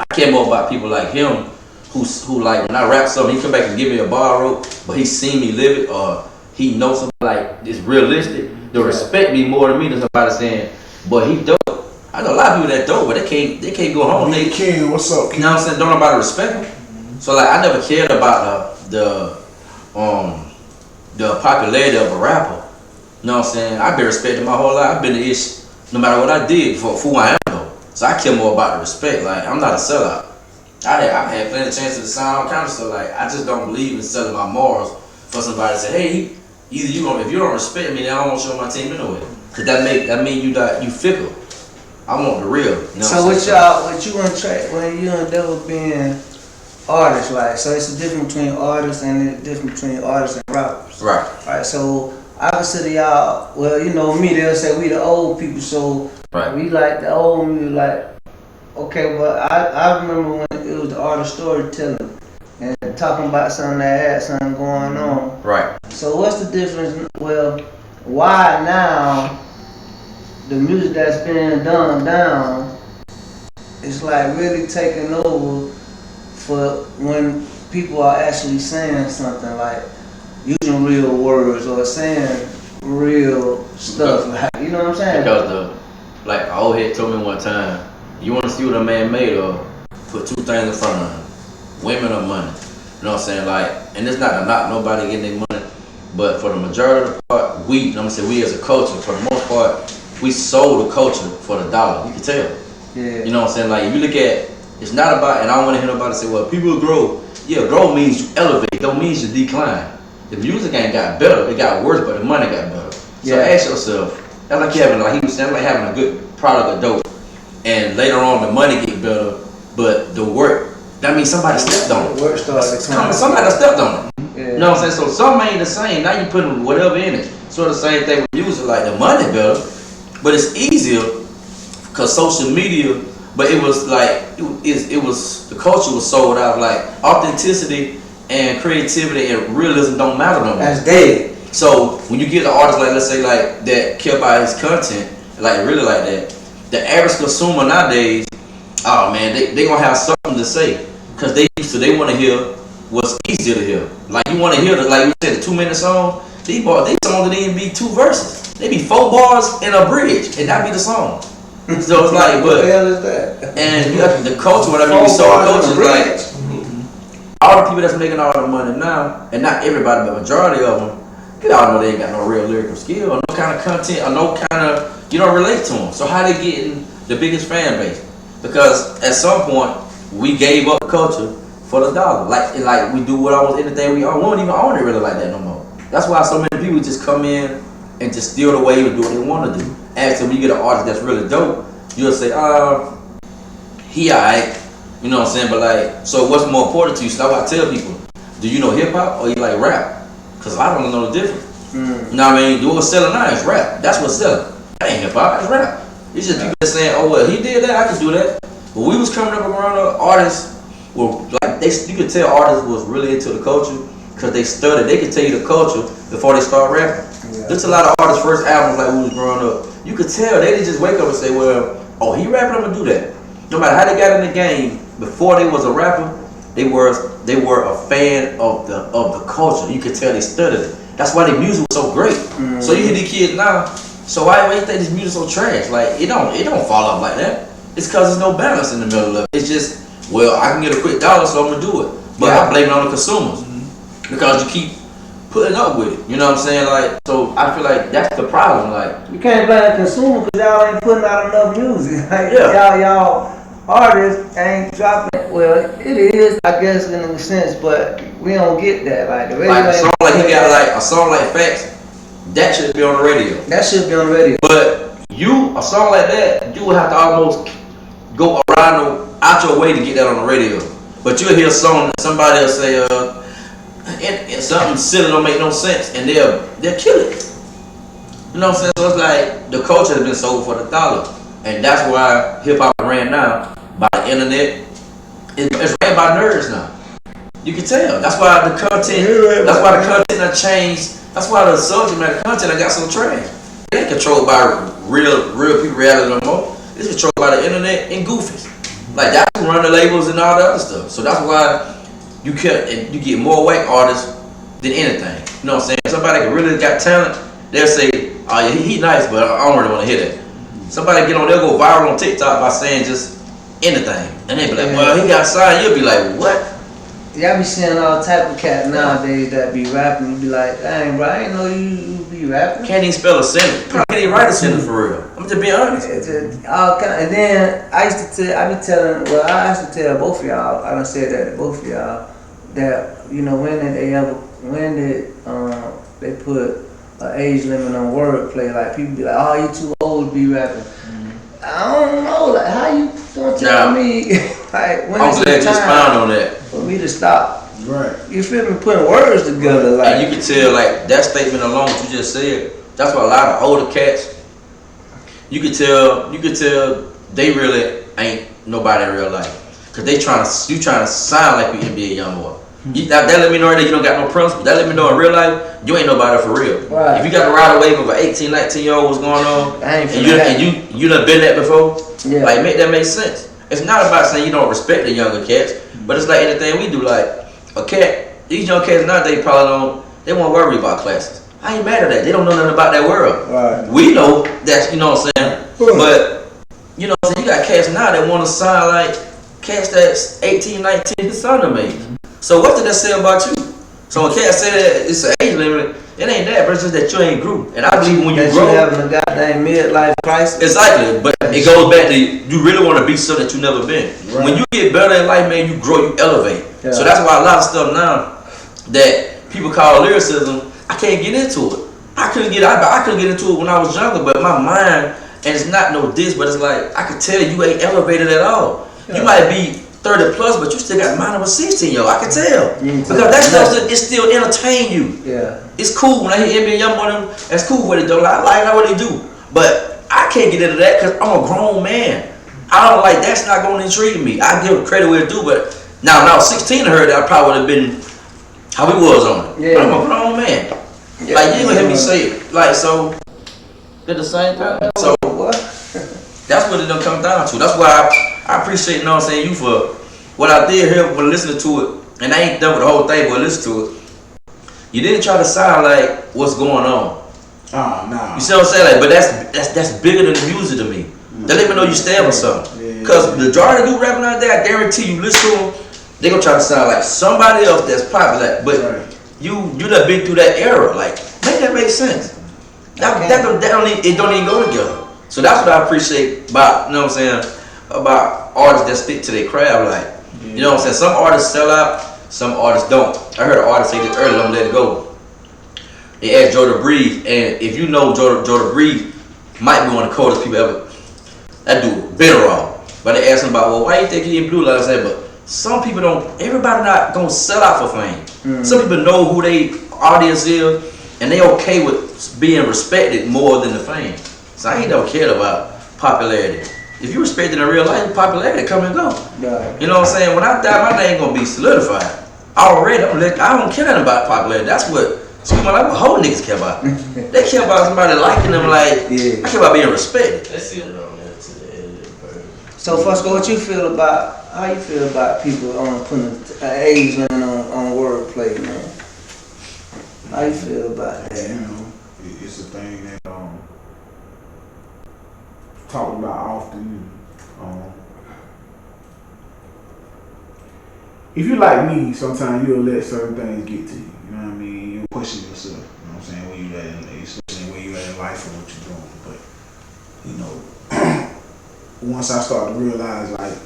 I care more about people like him who like when I rap something, he come back and give me a bar rope, but he seen me live it or he knows something like it's realistic. They'll respect me more than me than somebody saying, but he dope. I know a lot of people that dope, but they can't go home. Hey, Ken, what's up, Ken? You know what I'm saying? Don't nobody respect him. So like I never cared about the popularity of a rapper. You know what I'm saying? I've been respected my whole life. I've been the ish no matter what I did for who I am though. So I care more about the respect. Like I'm not a sellout. I've had plenty of chances to sign all kinds of stuff. Like I just don't believe in selling my morals for somebody to say, hey, either if you don't respect me, then I don't want you on my team anyway. Cause that mean you fickle. I want the real. You know so what you and Trey, when you and Deva being artists, right? So it's the difference between artists and the difference between artists and rappers. Right. Right. So I consider y'all, well, you know me, they'll say we the old people, so we like the old music, like, okay, but I remember when it was the art of storytelling and talking about something that had something going on. Right. So what's the difference, well, why now the music that's being done down is like really taking over for when people are actually saying something like using real words or saying real stuff, like, you know what I'm saying? Because like the old head told me one time, you want to see what a man made of, put two things in front of him, women or money. You know what I'm saying? Like, and it's not to knock nobody getting their money, but for the majority of the part, I'm gonna say we as a culture, for the most part, we sold the culture for the dollar. You can tell. Yeah. You know what I'm saying? Like if you look at, it's not about, and I don't want to hear nobody say, well, people grow. Yeah, grow means you elevate, don't mean you decline. The music ain't got better, it got worse, but the money got better. So ask yourself, that's like you having, like he was saying, like having a good product of dope, and later on the money get better, but the work, that means somebody stepped on it. The work started coming. Somebody stepped on it. Yeah. You know what I'm saying? So some ain't the same. Now you putting whatever in it. Sort of the same thing with music, like the money better, but it's easier because social media. But it was like it was the culture was sold out. Like authenticity and creativity and realism don't matter no more. That's dead. So when you get an artist like, let's say, like that care about his content, like really like that, the average consumer nowadays, oh man, they gonna have something to say because they want to hear what's easier to hear. Like you want to hear like you said, the 2-minute song. These songs didn't even be 2 verses. They be 4 bars and a bridge, and that be the song. So it's like, what the hell is that? And the culture, whatever you saw, culture is like all the people that's making all the money now, and not everybody, but majority of them. You all know they ain't got no real lyrical skill or no kind of content or no kind of, you don't relate to them. So how they getting the biggest fan base? Because at some point, we gave up the culture for the dollar. Like we do with almost anything we own. We don't even own it really like that no more. That's why so many people just come in and just steal the wave and do what they want to do. And so when you get an artist that's really dope, you'll say, he alright. You know what I'm saying? But like, so what's more important to you? So that's why I tell people, do you know hip hop or you like rap? Because I don't know the difference. You know what I mean? What's selling now is rap. That's what's selling. That ain't hip hop, it's rap. It's just people saying, oh well, he did that, I can do that. But we was coming up around artists were like you could tell artists was really into the culture because they studied. They could tell you the culture before they start rapping. Yeah. There's a lot of artists' first albums like we was growing up. You could tell they didn't just wake up and say, well, oh he rapping, I'm gonna do that. No matter how they got in the game, before they was a rapper, they were a fan of the culture. You could tell they studied it. That's why their music was so great. So you hear these kids now. So why you think this music so trash? Like it don't fall off like that. It's because there's no balance in the middle of it. It's just, well, I can get a quick dollar, so I'm gonna do it. But I blame it on the consumers because you keep putting up with it. You know what I'm saying? Like, so I feel like that's the problem. Like, you can't blame the consumer because y'all ain't putting out enough music. Like, y'all artists ain't dropping. Well, it is, I guess, in a sense, but we don't get that. Like the radio. Like a song like he got like a song like Facts, that should be on the radio. That should be on the radio. But a song like that, you would have to almost go around out your way to get that on the radio. But you'll hear a song that somebody will say, and something silly don't make no sense, and they'll kill it. You know what I'm saying? So it's like the culture has been sold for the dollar, and that's why hip hop ran now by the internet. It's ran by nerds now. You can tell. That's why the content. That's why the content has changed. That's why the subject matter content got so trash. It ain't controlled by real people reality no more. It's controlled by the internet and goofies. Like that's who run the labels and all the other stuff. So that's why you get more whack artists than anything. You know what I'm saying? Somebody that really got talent, they'll say, oh yeah, he nice, but I don't really want to hear that. Somebody they'll go viral on TikTok by saying just anything. And they be like, well, he got signed. You'll be like, what? Yeah, I be seeing all type of cats nowadays that be rapping. You be like, dang, bro, I ain't know you be rapping. Can't even spell a sentence. Can't even write a sentence for real. I'm just being honest. All kind. And then I used to tell both of y'all. I done said that to both of y'all that when did they put an age limit on wordplay? Like people be like, oh, you too old to be rapping. I don't know. Like how you gonna tell me? Like when I'm glad you expound on that. For me to stop. Right. You feel me? Putting words together. Like, and you can tell, like, that statement alone, what you just said, that's why a lot of older cats, you could tell they really ain't nobody in real life. Because you trying to sound like you NBA young boy. That let me know that you don't got no principle. That let me know in real life, you ain't nobody for real. Right. If you got to ride a wave of an 18, 19-year-old, what's going on, and you done been that before, like, make that make sense. It's not about saying you don't respect the younger cats, but it's like anything we do. Like a cat, these young cats nowadays they won't worry about classes. I ain't mad at that. They don't know nothing about that world. Right. We know that, you know what I'm saying? But, you know what I'm saying? You got cats now that want to sound like cats that's 18, 19, it's son of me. So what did that say about you? So when cats say that it's an age limit, it ain't that, but it's just that you ain't grew. And I believe when you grow, you having a goddamn midlife crisis. Exactly, but it goes back to you really want to be something that you never been. Right. When you get better in life, man, you grow, you elevate. Yeah. So that's why a lot of stuff now that people call lyricism, I can't get into it. I couldn't get into it when I was younger, but my mind, and it's not no diss, but it's like I could tell you ain't elevated at all. Yeah. You might be 30 plus, but you still got the mind of a 16-year-old. I can tell. Because that stuff, it still entertain you. Yeah. It's cool when I hear NBA Youngboy, that's cool what they do. I like what they do. But I can't get into that because I'm a grown man. I don't like, that's not going to intrigue me. I give credit where it do, but now when I was 16 I heard that, I probably would have been how we was on it. Yeah. But I'm a grown man. Yeah. Like, you ain't gonna hear me say it. Like, so, they're the same thing. So, that's what it done come down to. That's why I appreciate, you know what I'm saying, you for what I did here when listening to it. And I ain't done with the whole thing, but listen to it. You didn't try to sound like what's going on. Nah. You see what I'm saying? Like, but that's bigger than the music to me. They let me know you stand for something. Because the majority of do rapping out there, I guarantee you, listen to them, they gonna try to sound like somebody else that's popular. But you done been through that era. Like, make that make sense. It don't even go together. So that's what I appreciate about, you know what I'm saying, about artists that stick to their craft. Like, you know what I'm saying, some artists sell out, some artists don't. I heard an artist say this earlier, I'm let it go. They asked Joe to breathe, and if you know Joe to breathe, might be one of the coldest people ever. That dude been raw. But they asked him about, well, why you think he in blue? Like I said, but some people don't. Everybody not gonna sell out for fame. Some people know who they audience is, and they okay with being respected more than the fame. So I ain't never cared about popularity. If you respect it in real life, popularity come and go. Right. You know what I'm saying? When I die, my name gonna be solidified. Already, I don't care nothing about popularity. That's what what whole niggas care about. They care about somebody liking them. Like, I care about being respected. Let's see it on there to the end of the verse. So Fusco, what you feel about, how you feel about people putting an age limit on wordplay, man? How you feel about that? You know, it's a thing that talked about often. If you like me, sometimes you'll let certain things get to you. You know what I mean? You'll question yourself. You know what I'm saying? Where you at, especially where you at in life and what you're doing. But you know, once I start to realize, like,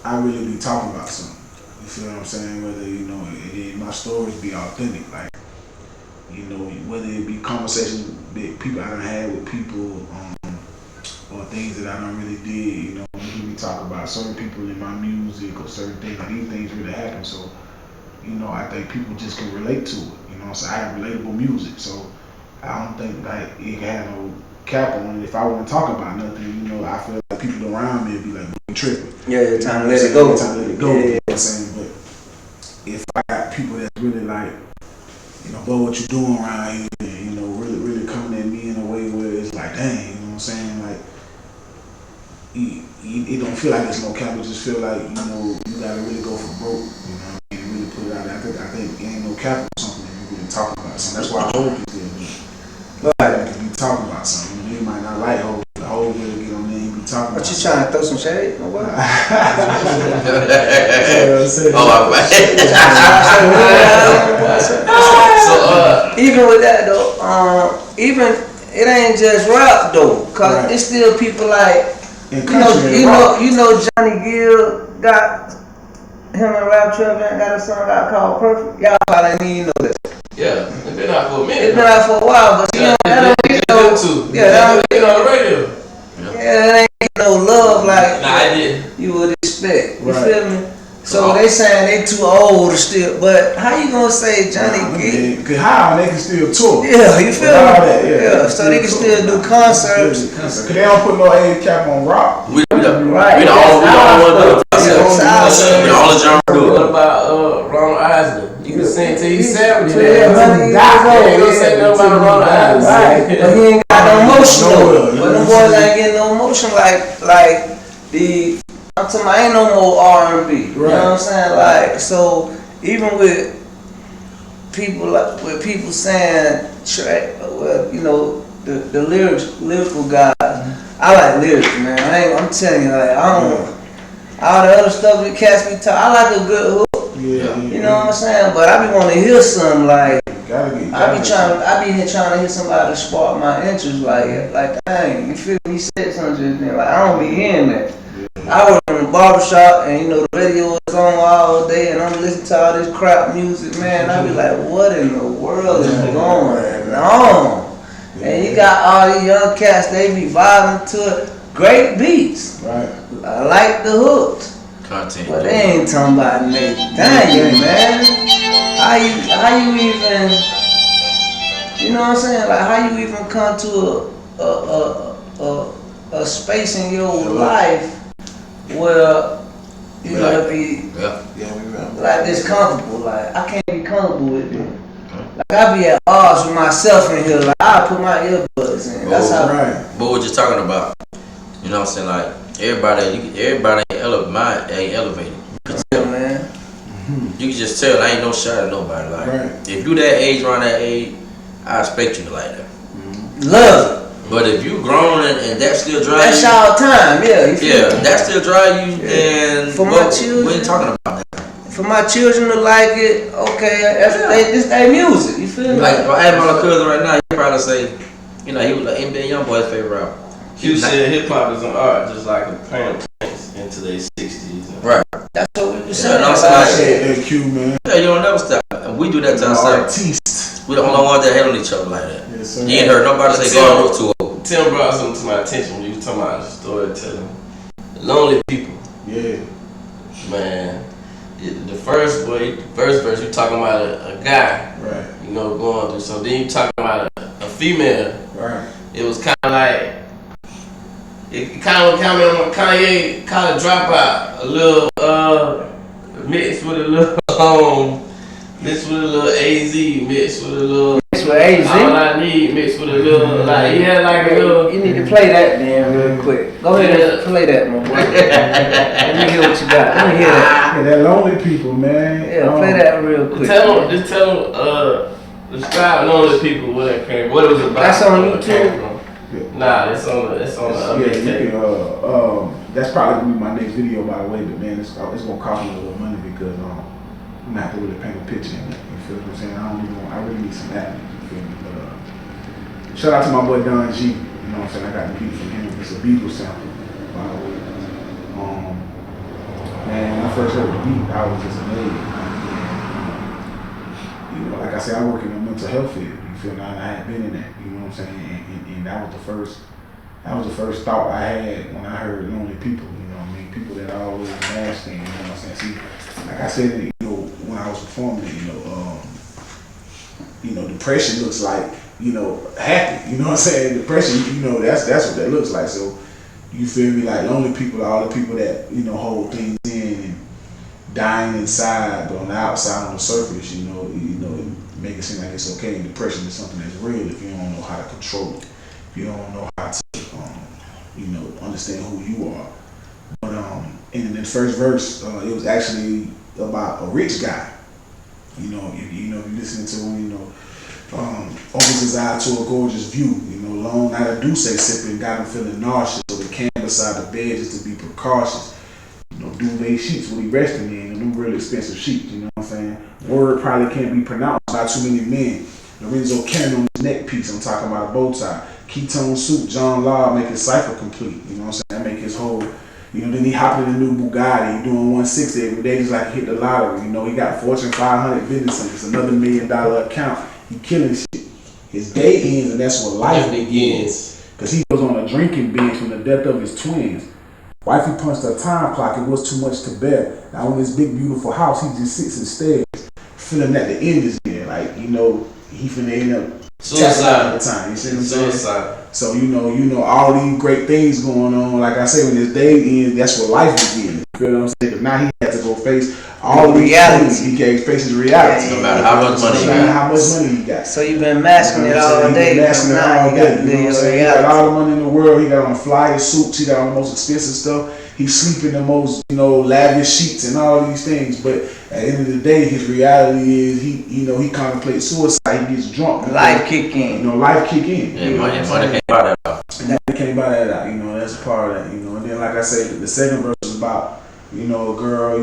I really be talking about something. You feel what I'm saying? Whether my stories be authentic, like, whether it be conversations that people I done had with people, or things that I done really did. When we talk about certain people in my music or certain things, like these things really happen. So, I think people just can relate to it. So I have relatable music. So I don't think like it had no cap on it. If I wasn't talking about nothing, I feel like people around me would be like, "You tripping." Yeah, time to let it go. Time to let it go. Yeah. You know what I'm saying? But if I got people that's really like, boy, what you doing around here, and, really coming at me in a way where it's like, dang, you know what I'm saying? Like, it don't feel like it's no cap. It just feel like, you gotta really go for broke, and really put it out there. I think it ain't no cap on something if you really talking about something. That's why I hope you feel like if you talking about something, you might not like hope, but hope really get on there and be talking about What you trying to throw some shade? Or what? Even with that though, even it ain't just rap though, cause it's still people like, you know Johnny Gill got him and Rap Trevor got a song out called Perfect. Y'all probably ain't even know that. Yeah, it's been out for a minute. It's been out for a while, but that don't get on the radio. Yeah, it ain't no love like I didn't. You would expect. You feel me? So they saying they too old to still, but how you gonna say Johnny Gill? Cause how they can still tour? Yeah, you feel me? Yeah, so they can still do concerts. Cause they don't put no age cap on rock. We the only one. What about Ronald Isley? You can sing till he's 70. Yeah, You ain't gonna say nothing about Ronald Isley. Right. But he ain't got no emotion though. But them boys ain't getting no emotion like the. I'm talking about ain't no more R&B. You know what I'm saying? Like, so even with people saying, well, the lyrical guys, I like lyrics, man. I'm telling you, like, I don't all the other stuff that cats be talking. I like a good hook. You know what I'm saying? But I be wanting to hear something like. I be here trying to hear somebody to spark my interest, like, dang, you feel me? He said something just then, like, I don't be hearing that. I work in the barbershop and the radio is on all day and I'm listening to all this crap music, man. I be like, what in the world is going on? And you got all these young cats, they be vibing to it. Great beats. Right. I like the hooks. content. But they ain't talking about Nate. Dang, man. How you even, you know what I'm saying? Like, how you even come to a space in your life where you gotta be like this comfortable? Like, I can't be comfortable with it. Like, I be at odds with myself in here. Like, I put my earbuds in. That's how. Right. But what you're talking about, you know what I'm saying? Like, everybody ain't elevated. Yeah, man. You can just tell I ain't no shot at nobody. Like, if you that age, around that age, I expect you to like that. Love it. But if you grown and that still drive That's you, y'all time, yeah. that still drive you, then For my children, we ain't talking about that. For my children to like it, okay, this their music. You feel me? Like, if I had my little cousin right now, he'd probably say, you know, he was like NBA Youngboy's favorite rapper. You said hip hop is an art, just like a parent into their 60s. Right. That's what we were saying. Yeah, I said AQ, man. Yeah, you don't never stop. And we do that to ourselves. Artiste. We the only ones that hate on each other like that. Yes, sir. You ain't heard nobody say God was too old. Tim brought something to my attention when you was talking about storytelling. Lonely people. Yeah. Man. The first verse, you talking about a guy, Right. you know, going through something. Then you talking about a female. Right. It was kind of like, it kind of on Kanye kind of dropout, a little mixed with a little mixed with a little AZ, mixed with a little. Mixed with AZ. All I need mixed with a little like he had like a little. You need to play that then real quick. Go ahead and play that, my boy. Let me hear what you got. Let me hear that. Yeah, that lonely people, man. Yeah, play that real quick. Tell them, describe lonely people what it came, what it was about. That's on YouTube. Nah, it's on the that's probably gonna be my next video, by the way. But man, it's gonna cost me a little money because I'm gonna have to really paint a picture in it. You feel what I'm saying? I really need some that. You feel me? But shout out to my boy Don G. You know what I'm saying? I got the beat from him. It's a Beatles sample, by the way. Man, when I first heard the beat, I was just amazed. You know, like I said, I work in the mental health field. You feel me? And I had been in that. You know what I'm saying? And that was the first thought I had when I heard lonely people. You know what I mean? People that are always nasty. You know what I'm saying? See, like I said, you know, when I was performing, depression looks like, happy. You know what I'm saying? Depression, that's what that looks like. So you feel me? Like lonely people are all the people that hold things in and dying inside, but on the outside, on the surface, make it seem like it's okay. And depression is something that's real if you don't know how to control it. If you don't know how to, understand who you are. But in the first verse, it was actually about a rich guy. If you listen to him, opens his eye to a gorgeous view. Long night of Douce sipping got him feeling nauseous. So the can beside the bed just to be precautious. Duvet sheets what he resting in, and them real expensive sheets, you know what I'm saying? Word probably can't be pronounced by too many men. Lorenzo Karen on his neck piece, I'm talking about a bow tie. Ketone suit, John Law make his cipher complete, you know what I'm saying? That make his whole, then he hopped in the new Bugatti, he doing 160 every day just like he hit the lottery, he got Fortune 500 business, it's another $1 million account, he killing shit. His day ends and that's where life begins. Cause he was on a drinking binge from the death of his twins. Wifey punched her time clock, it was too much to bear. Now in this big beautiful house, he just sits and stares, feeling that the end is near. Like, he finna end up suicide all the time. You see what I'm saying? So all these great things going on. Like I say, when his day ends, that's where life begins. You feel what I'm saying? But now he had to go face all the reality. He can't face his reality. No matter how much money he got. So you've been masking it all day. Masking it all day. You know what I'm saying? He got all the money in the world. He got on flyers, suits. He got on the most expensive stuff. He sleep in the most, lavish sheets and all these things. But at the end of the day, his reality is he contemplates suicide. He gets drunk. Life kick in. Life kick in. And money can't buy that out. And money can't buy that out. That's a part of that. And then like I said, the second verse is about a girl,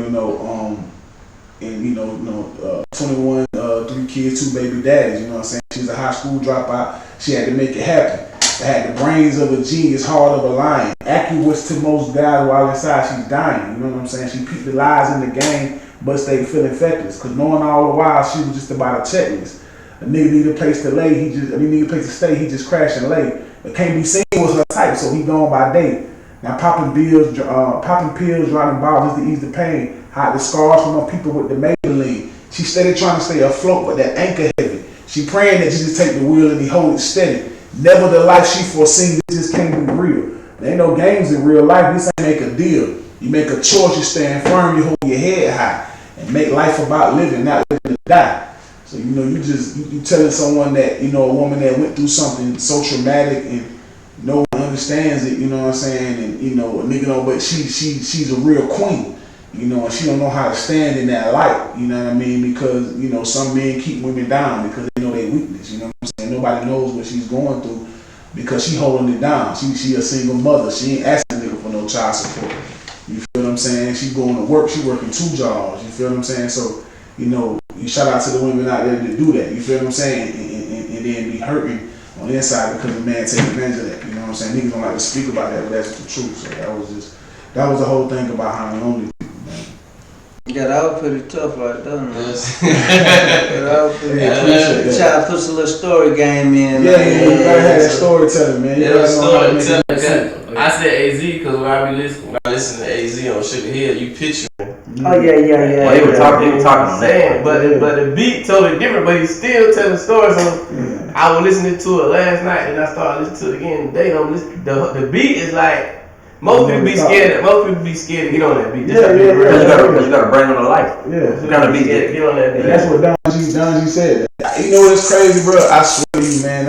21, 3 kids, 2 baby daddies. You know what I'm saying? She's a high school dropout. She had to make it happen. Had the brains of a genius, heart of a lion. Accurate to most guys while inside she's dying. You know what I'm saying? She peeped the lies in the game, but stayed feeling feckless. Cause knowing all the while she was just about a checklist. A nigga need a place to lay, need a place to stay, he just crash and lay. But can't be seen was her type, so he gone by day. Now popping pills, driving balls just to ease the pain. Hide the scars from my people with the Maybelline. She steady trying to stay afloat, but that anchor heavy. She praying that Jesus take the wheel and he hold it steady. Never the life she foreseen, this just can't be real. There ain't no games in real life, this ain't make a deal. You make a choice, you stand firm, you hold your head high. And make life about living, not living to die. So, you know, you telling someone that, you know, a woman that went through something so traumatic and no one understands it, you know what I'm saying? And, you know, a nigga know, but she's a real queen. You know, and she don't know how to stand in that light, you know what I mean? Because, you know, some men keep women down because they know their weakness, you know what I'm saying? Nobody knows what she's going through because she holding it down. She a single mother. She ain't asking a nigga for no child support. You feel what I'm saying? She going to work, she working 2 jobs, you feel what I'm saying? So, you know, you shout out to the women out there to do that, you feel what I'm saying? And then be hurting on the inside because the man take advantage of that, you know what I'm saying? Niggas don't like to speak about that, but that's the truth. So that was the whole thing about how lonely. Yeah, that was pretty tough right there, man. Yes. That was pretty tough. Try to put a little story game in. Yeah, you gotta have that storytelling, man. You gotta know how to make it make sense. I said AZ because when I listen to AZ on Sugar Hill, you picture him. Oh yeah. Well, he was talking on that. But the beat totally different, but he's still telling stories. So I was listening to it last night, and I started listening to it again today. The beat is like. Most people be scared. Most people be scared to get on that beat. You gotta bring on the life. Yeah, you gotta be get on that beat. That's what Don G said. You know what's crazy, bro? I swear to you, man.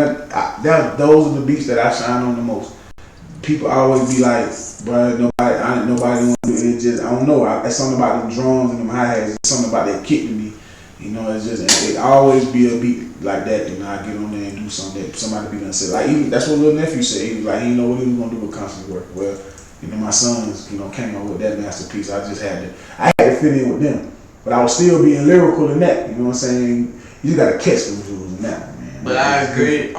Those are the beats that I shine on the most. People always be like, bro, nobody want to do it. It's just I don't know. It's something about them drums and them hi hats. It's something about that kick to me. You know, it's just it always be a beat like that. And I get on there and do something that somebody be done said. Like even, that's what little nephew said. He was like, he didn't know what he was gonna do with conscious work. Well. You know, my sons, you know, came up with that masterpiece. I had to fit in with them. But I was still being lyrical in that, you know what I'm saying? You just gotta catch the rules in that one, man. But I agree,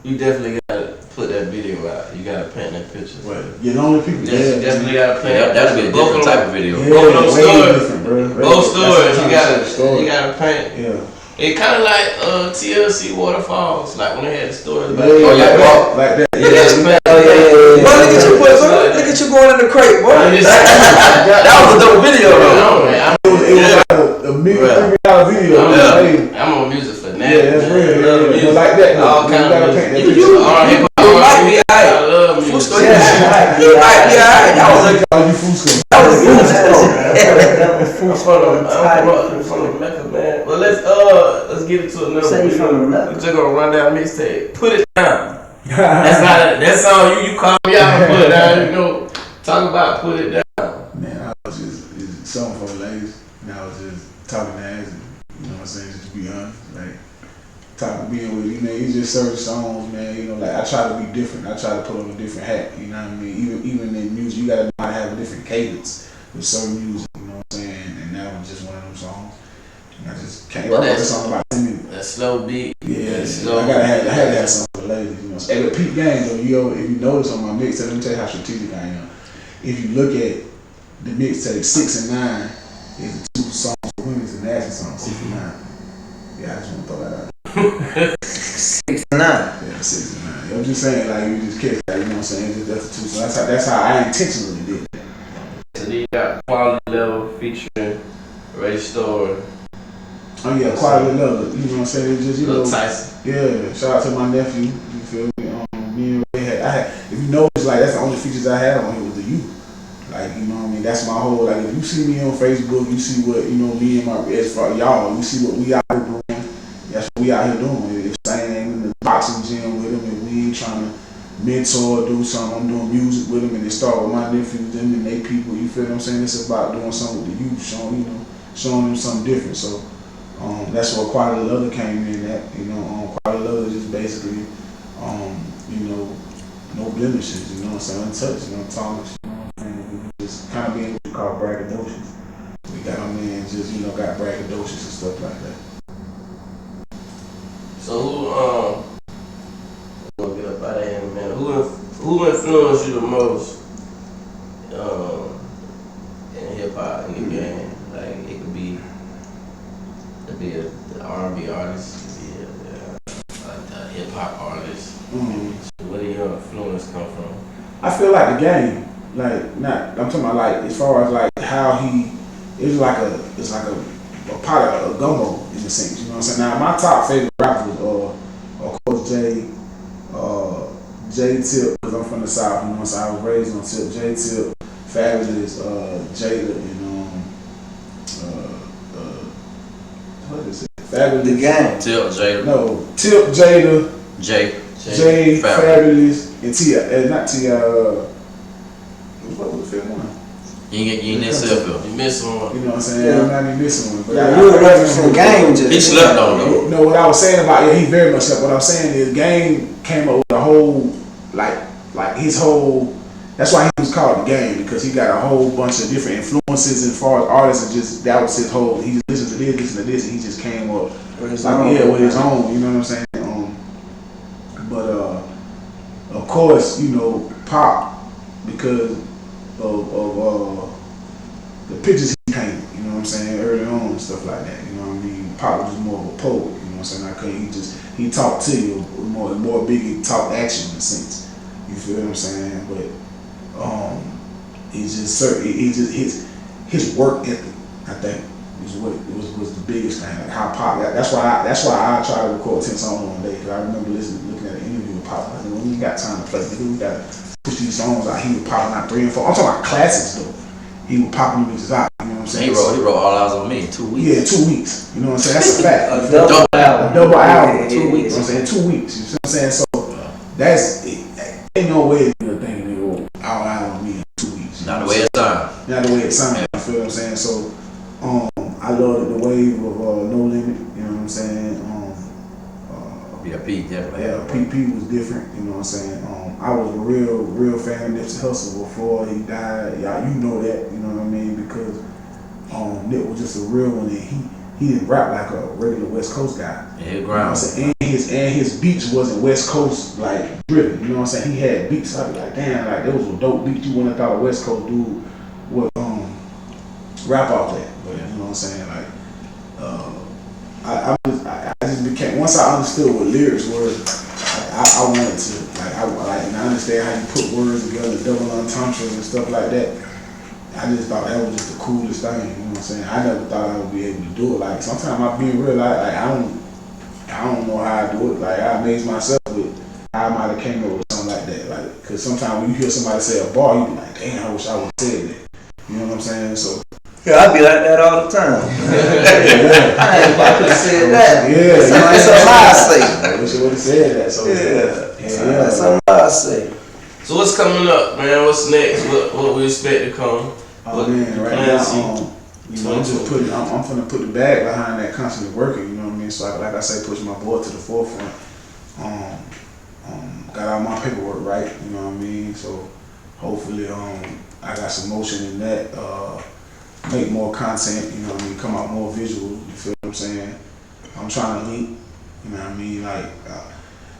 you definitely gotta put that video out. You gotta paint that picture. Well, you're the only people. Yes, you definitely gotta paint that. That'll be a different type of video. Yeah, both of those stories. Different, bro. Both stories, you gotta paint. Yeah. It kind of like TLC Waterfalls, like when they had the stories about like that. Boy, look at you, boy. Look at you going in the crate, boy. That was a dope video, though. It was like a $1 million video. I'm on music for that. Yeah, that's real. Yeah. Like that. All kind of music. You might be alright. I love music. Fusco, you might be alright. That was a Fusco. I'm from the Mecca, man. Well, let's get into another video. We're just gonna run down mixtape. Put it down. That's song you call me out and put it down. You know, talk about put it down. Man, I was just something for the ladies. And I was just talking to ass, you know what I'm saying, just to be honest. Like being with, you know, it's just certain songs, man, you know, like I try to be different. I try to put on a different hat, you know what I mean? Even in music, you gotta know how to have a different cadence with certain music, you know what I'm saying? And that was just one of them songs. And I just can't write a song about 10 minutes. That slow beat. Yeah, slow. I had to have something for the ladies, you know. At the peak game though, if you notice on my mixtape, let me tell you how strategic I am. If you look at the mixtape 6 and 9 is the 2 songs for women, it's a nasty song, 6 and 9. Yeah, I just want to throw that out. 6 and 9. Yeah, 6 and 9. I'm just saying, like you just catch that, you know what I'm saying? That's the 2 songs. That's how I intentionally did it. So you got Quality Level featuring Ray Story. Oh yeah, Quality Level. You know what I'm saying? It's just, you know. Tyson. Yeah, shout out to my nephew. You feel me? Me and Ray if you notice, like that's the only features I had on here was the you. Like, you know what I mean? That's my whole, like, if you see me on Facebook, you see what, you know, me and my, as far y'all, you see what we out here doing. That's what we out here doing. If Stan ain't in the boxing gym with him and we ain't trying to mentor or do something, I'm doing music with them and they start with my nephews, them and they people, you feel what I'm saying? It's about doing something with the youth, showing them something different. So, that's where Quality Leather came in at, you know, Quality Leather is just basically, you know, no blemishes, you know what I'm saying, untouched, you know, tarnished, you know what I'm saying, we just kind of being what you call braggadocious. We got on there and just, you know, got braggadocious and stuff like that. So we're gonna get up out of here in a minute. Who influenced you the most in hip hop, in the game? Like it could be an R&B artist, it could be a hip hop artist. Mm-hmm. So where did your influence come from? I feel like the game, like not. I'm talking about like as far as like how he. It's like a pot of a gumbo in a sense. You know what I'm saying? Now my top favorite rappers are of course J Tip, because I'm from the South. You know what I'm saying? I was raised on Tip. J Tip, Fabulous, Jada, and what is it? Fabulous. The Game. Tip, Jada. No, Tip, Jada, Jay, Fabulous, and T.I. Not T.I. What was the fifth one? You ain't necessarily. You missing one. You know what I'm saying? I'm not even missing one. But Yeah, you were referencing Game just. He slept on though. No, what I was saying about he very much slept. What I'm saying is Game came up with a whole like his whole. That's why he was called the Game, because he got a whole bunch of different influences as far as artists, and just that was his whole. He just listened to this, and he just came up with his own. You know what I'm saying? But of course, you know, Pop, because of the pictures he painted, you know what I'm saying, early on and stuff like that. You know what I mean? Pop was just more of a poet, you know what I'm saying? I couldn't. He talked to you more big. He talked action in a sense. You feel what I'm saying? But his work ethic, I think, was the biggest thing. Like how Pop. That's why I try to record 10 songs one day, because I remember looking at an interview with Pop. Like, we ain't got time to play. We got to push these songs out. He was popping out 3 and 4. I'm talking about classics though. He was popping them bitches out. You know what I'm saying? He wrote All Eyes on Me in 2 weeks. Yeah, 2 weeks. You know what I'm saying? That's a fact. A double album. 2 weeks. You know what I'm saying? 2 weeks. You see what I'm saying? So that's ain't no way you're thinking they wrote All Eyes on Me in 2 weeks. Not the way it sounds. Not the way it sounds. You feel what I'm saying? So I loved the wave of No Limit. You know what I'm saying? Yeah, Pete definitely. Yeah, PP was different. You know what I'm saying? I was a real fan of Nipsey Hussle before he died. Yeah, you know that. You know what I mean? Because Nip was just a real one, and he didn't rap like a regular West Coast guy. Yeah, he You know what I'm ground. saying? And his beats wasn't West Coast like driven. You know what I'm saying? He had beats. I'd be like, damn, like those were dope beats. You wouldn't have thought a West Coast dude would rap off that. But you know what I'm saying? Like I just became, once I understood what lyrics were, I wanted to and I understand how you put words together, double entendres and stuff like that. I just thought that was just the coolest thing. You know what I'm saying? I never thought I would be able to do it. Like sometimes I be real, I don't know how I do it. Like I amaze myself with how I might have came up with something like that. Like, cause sometimes when you hear somebody say a bar, you be like, damn, I wish I would have said that. You know what I'm saying? So. Yeah, I be like that all the time. I could have said that. Yeah, that's something I say. I wish I would have said that. So That's something I say. So what's coming up, man? What's next? What we expect to come? Oh man, right now, you know, I'm finna put the bag behind that, constantly working. You know what I mean? So like I say, push my board to the forefront. Got all my paperwork right. You know what I mean? So hopefully, I got some motion in that. Make more content, you know what I mean, come out more visual, you feel what I'm saying? I'm trying to link, you know what I mean, like,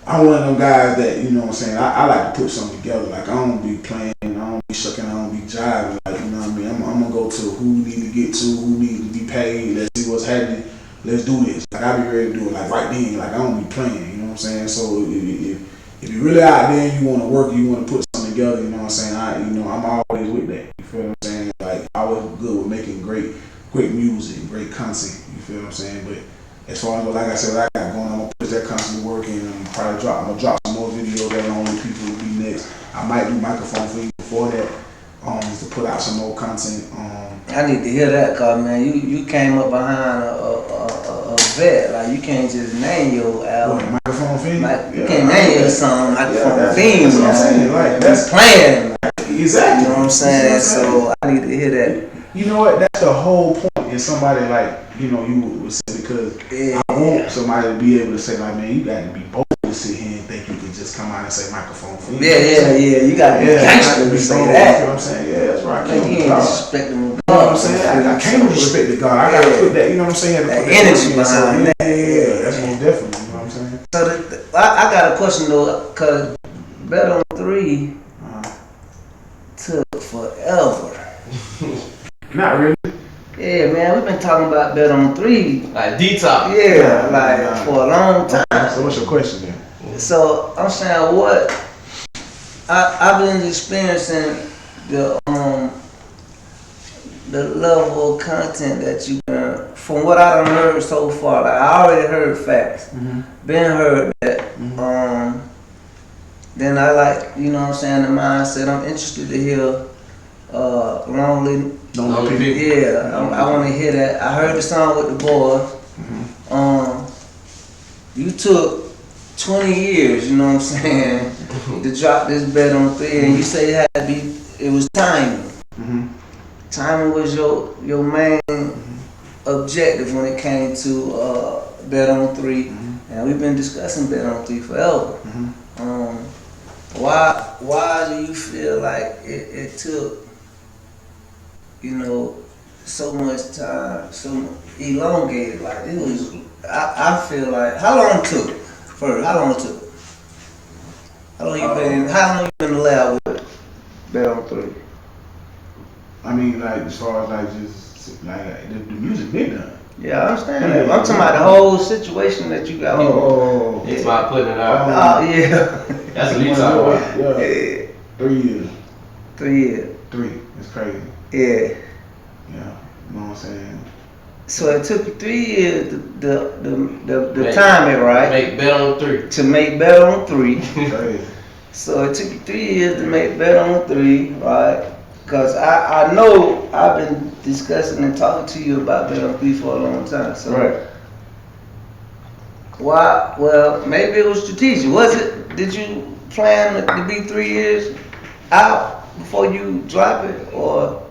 I'm one of them guys that, you know what I'm saying, I like to put something together, like, I don't be playing, I don't be shucking, I don't be jiving, like, you know what I mean, I'm gonna go to who we need to get to, who need to be paid, let's see what's happening, let's do this, like, I be ready to do it, like, right then, like, I don't be playing, you know what I'm saying, so if you're really out there and you wanna work, you wanna put something together, you know what I'm saying, I'm always with that, you feel what I'm saying? Like, I was good with making great music, great content, you feel what I'm saying? But as far as, like I said, what I got going, I'm gonna push that constant work in, and I'm gonna drop some more videos that I want people to be next. I might do microphone for you before that, just to put out some more content. I need to hear that, cause man, you came up behind a vet, like you can't just name your album. What, microphone fiend? Like, you can't name your song microphone fiend. That's what I'm saying. Like, that's playing. Exactly. You know what I'm saying? So I need to hear that. You know what? That's the whole point. In somebody like, you know, you would say, because I want somebody to be able to say, like, man, you got to be bold to sit here and think you can just come out and say microphone fiend. Yeah. You got to be gangster to say that. You know what I'm saying? Yeah, that's right. Like, you ain't disrespecting You know what I'm saying? I can't respect the God. I gotta put that, you know what I'm saying? That energy behind that. Yeah, that's most definitely, you know what I'm saying? So I got a question though, cause Bet on 3 took forever. Not really. Yeah, man, we've been talking about Bet on 3. Like detox. Yeah, like for a long time. So what's your question then? So I'm saying, what I've been experiencing the level of content that you can, from what I done heard so far. Like I already heard facts, been heard that. Then I like, you know what I'm saying, the mindset. I'm interested to hear Lonely People. Yeah, I want to hear that. I heard the song with the boys. You took 20 years, you know what I'm saying, to drop this bet on 3, and you say it had to be, it was timing. Timing was your main objective when it came to bet on 3, and we've been discussing bet on 3 forever. Why do you feel like it took, you know, so much time, so elongated? Like it was, I feel like, how long it took? First, how long it took? How long you been in the lab with bet on 3? I mean, like as far as like just like the music been done. Yeah, I understand that. I'm talking about the whole situation that you got. It's about putting it out. Oh yeah. That's what you talking about. Yeah. 3 years. 3 years. 3. It's crazy. Yeah. Yeah. You know what I'm saying? So it took you 3 years the timing, right? Make bet on 3. To make bet on 3. Crazy. So it took you 3 years to make bet on 3, right? Because I know I've been discussing and talking to you about bet on 3 for a long time. So Right. Why? Well, maybe it was strategic. Was it? Did you plan to be 3 years out before you drop it, or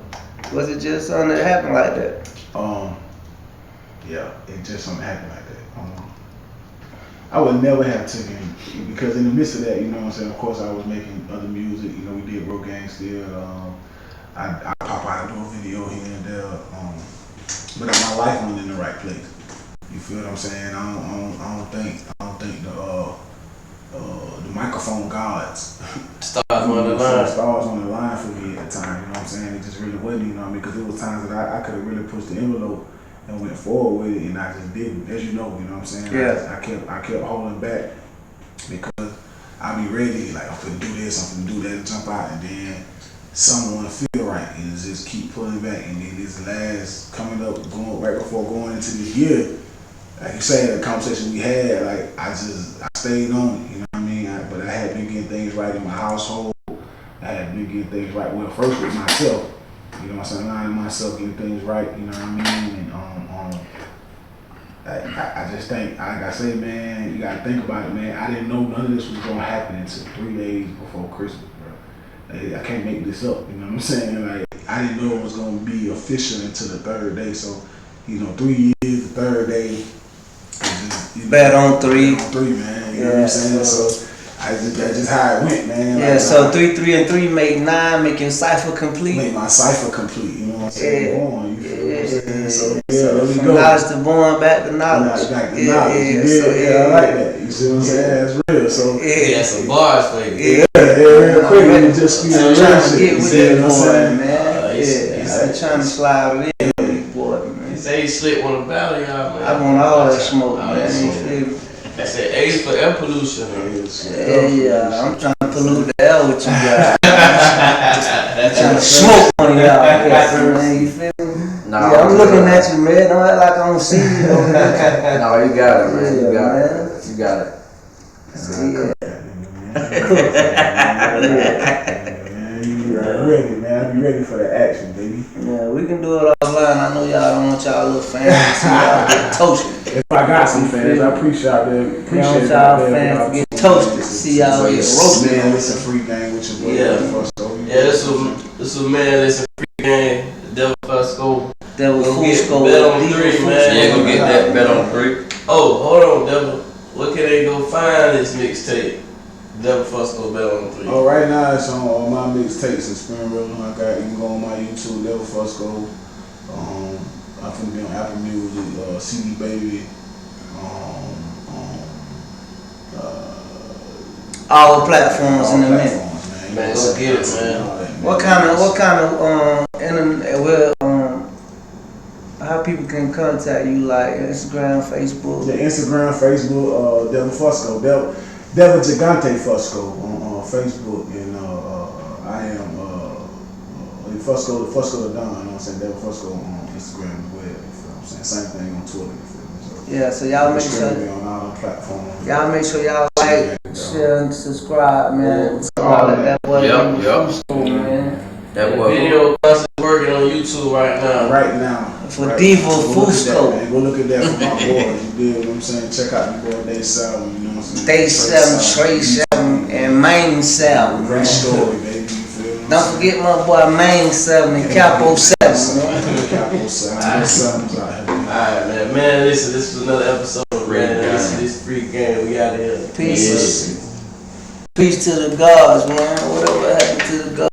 was it just something that happened like that? Yeah, it just something happened like that. I would never have taken, because in the midst of that, you know what I'm saying, of course I was making other music, you know, we did Road Gang still, I pop out and do a video here and there, but my life wasn't in the right place. You feel what I'm saying? I don't think the microphone gods Stars on the line. Stars on the line for me at the time, you know what I'm saying? It just really wasn't, you know what I mean? Because there was times that I could have really pushed the envelope and went forward with it, and I just didn't, as you know what I'm saying? Yeah. I kept holding back because I be ready, like I'm gonna do this, I'm gonna do that, and jump out, and then someone feel right, and just keep pulling back, and then this last coming up, going right before going into this year, like you said, the conversation we had, like I stayed on it, you know what I mean? But I had been getting things right in my household. I had been getting things right, well, first with myself, you know what I'm saying, aligning myself, getting things right, you know what I mean? And I just think, like I say, man, you gotta think about it, man. I didn't know none of this was gonna happen until 3 days before Christmas, bro. Like, I can't make this up, you know what I'm saying? Like, I didn't know it was gonna be official until the 3rd day. So, you know, 3 years, the 3rd day, Bet on 3. Bet on 3, man. You know what I'm saying? So that's just how it went, man. Yeah, like, so 3 and 3 make 9, make your cipher complete. Make my cipher complete, you know what I'm saying? Born, you feel what I'm saying? So there we from go. knowledge to born, back to knowledge. Back to knowledge. I like that. You see what I'm saying? That's real. So Yeah, some bars for you. real quick, you just speak I'm the trying real to shit. get You with see that what I'm boy, saying? man. I'm trying to slide it in with you, boy, man. He say he slick on the battle, y'all, man. I want all that smoke, All man. that You smoke. feel me? I said A's for air pollution, man. Yeah, I'm trying to pollute the air with you guys. I'm trying to smoke on y'all, man. You feel me? Nah, Yeah, I'm looking at you, man. Don't act like I don't see you. No, you got it, man. Yeah, You got man. it. You got it. I'm ready, man. I be ready for the action, baby. Yeah, we can do it offline. I know y'all don't want y'all little fans to see y'all get toasted. If I got some fans, I appreciate that. We don't want y'all fans to get toasted to see y'all get roasted. Man, listen, free game with your boy. Yeah. Yeah, this was man, listen, free game, Deva Fusco. Deva Fusco. Bet on 3, man. Yeah, go get that bet on 3. Oh, hold on, Deva. Where can they go find this mixtape? Deva Fusco Bet on 3. Oh, right now it's on all my mixtapes and spin rolling. You can go on my YouTube, Deva Fusco. I'm finna be on Apple Music, CD Baby. All platforms in the minute. Man, go get it, man. What kind of internet? How people can contact you, like Instagram, Facebook? Yeah, Instagram, Facebook, Deva Fusco, Deva Gigante Fusco on Facebook, and Fusco the Don, you know what I'm saying? Deva Fusco on Instagram as well, you feel what I'm saying? Same thing on Twitter, you feel me? So, Yeah, so y'all make sure me on all the platforms. y'all make sure y'all like, share, and subscribe, man. All that boy Yep. Fusco, man. That The boy. video constantly working on YouTube right now. Right now. For right Deva now. Go look at Fusco. that, man. Go look at that for my boys. You dig what I'm saying? Check out the boy Day 7, you know what I'm saying? Day 7, Trey 7, and Main 7. Great story, baby. You feel me? Don't forget my boy Main 7 and Capo 7, man. Capo 7. Sevens out here. Alright, man, listen, this was another episode, man. This free game, we out here. Peace. Peace to the gods, man. Whatever happened to the gods.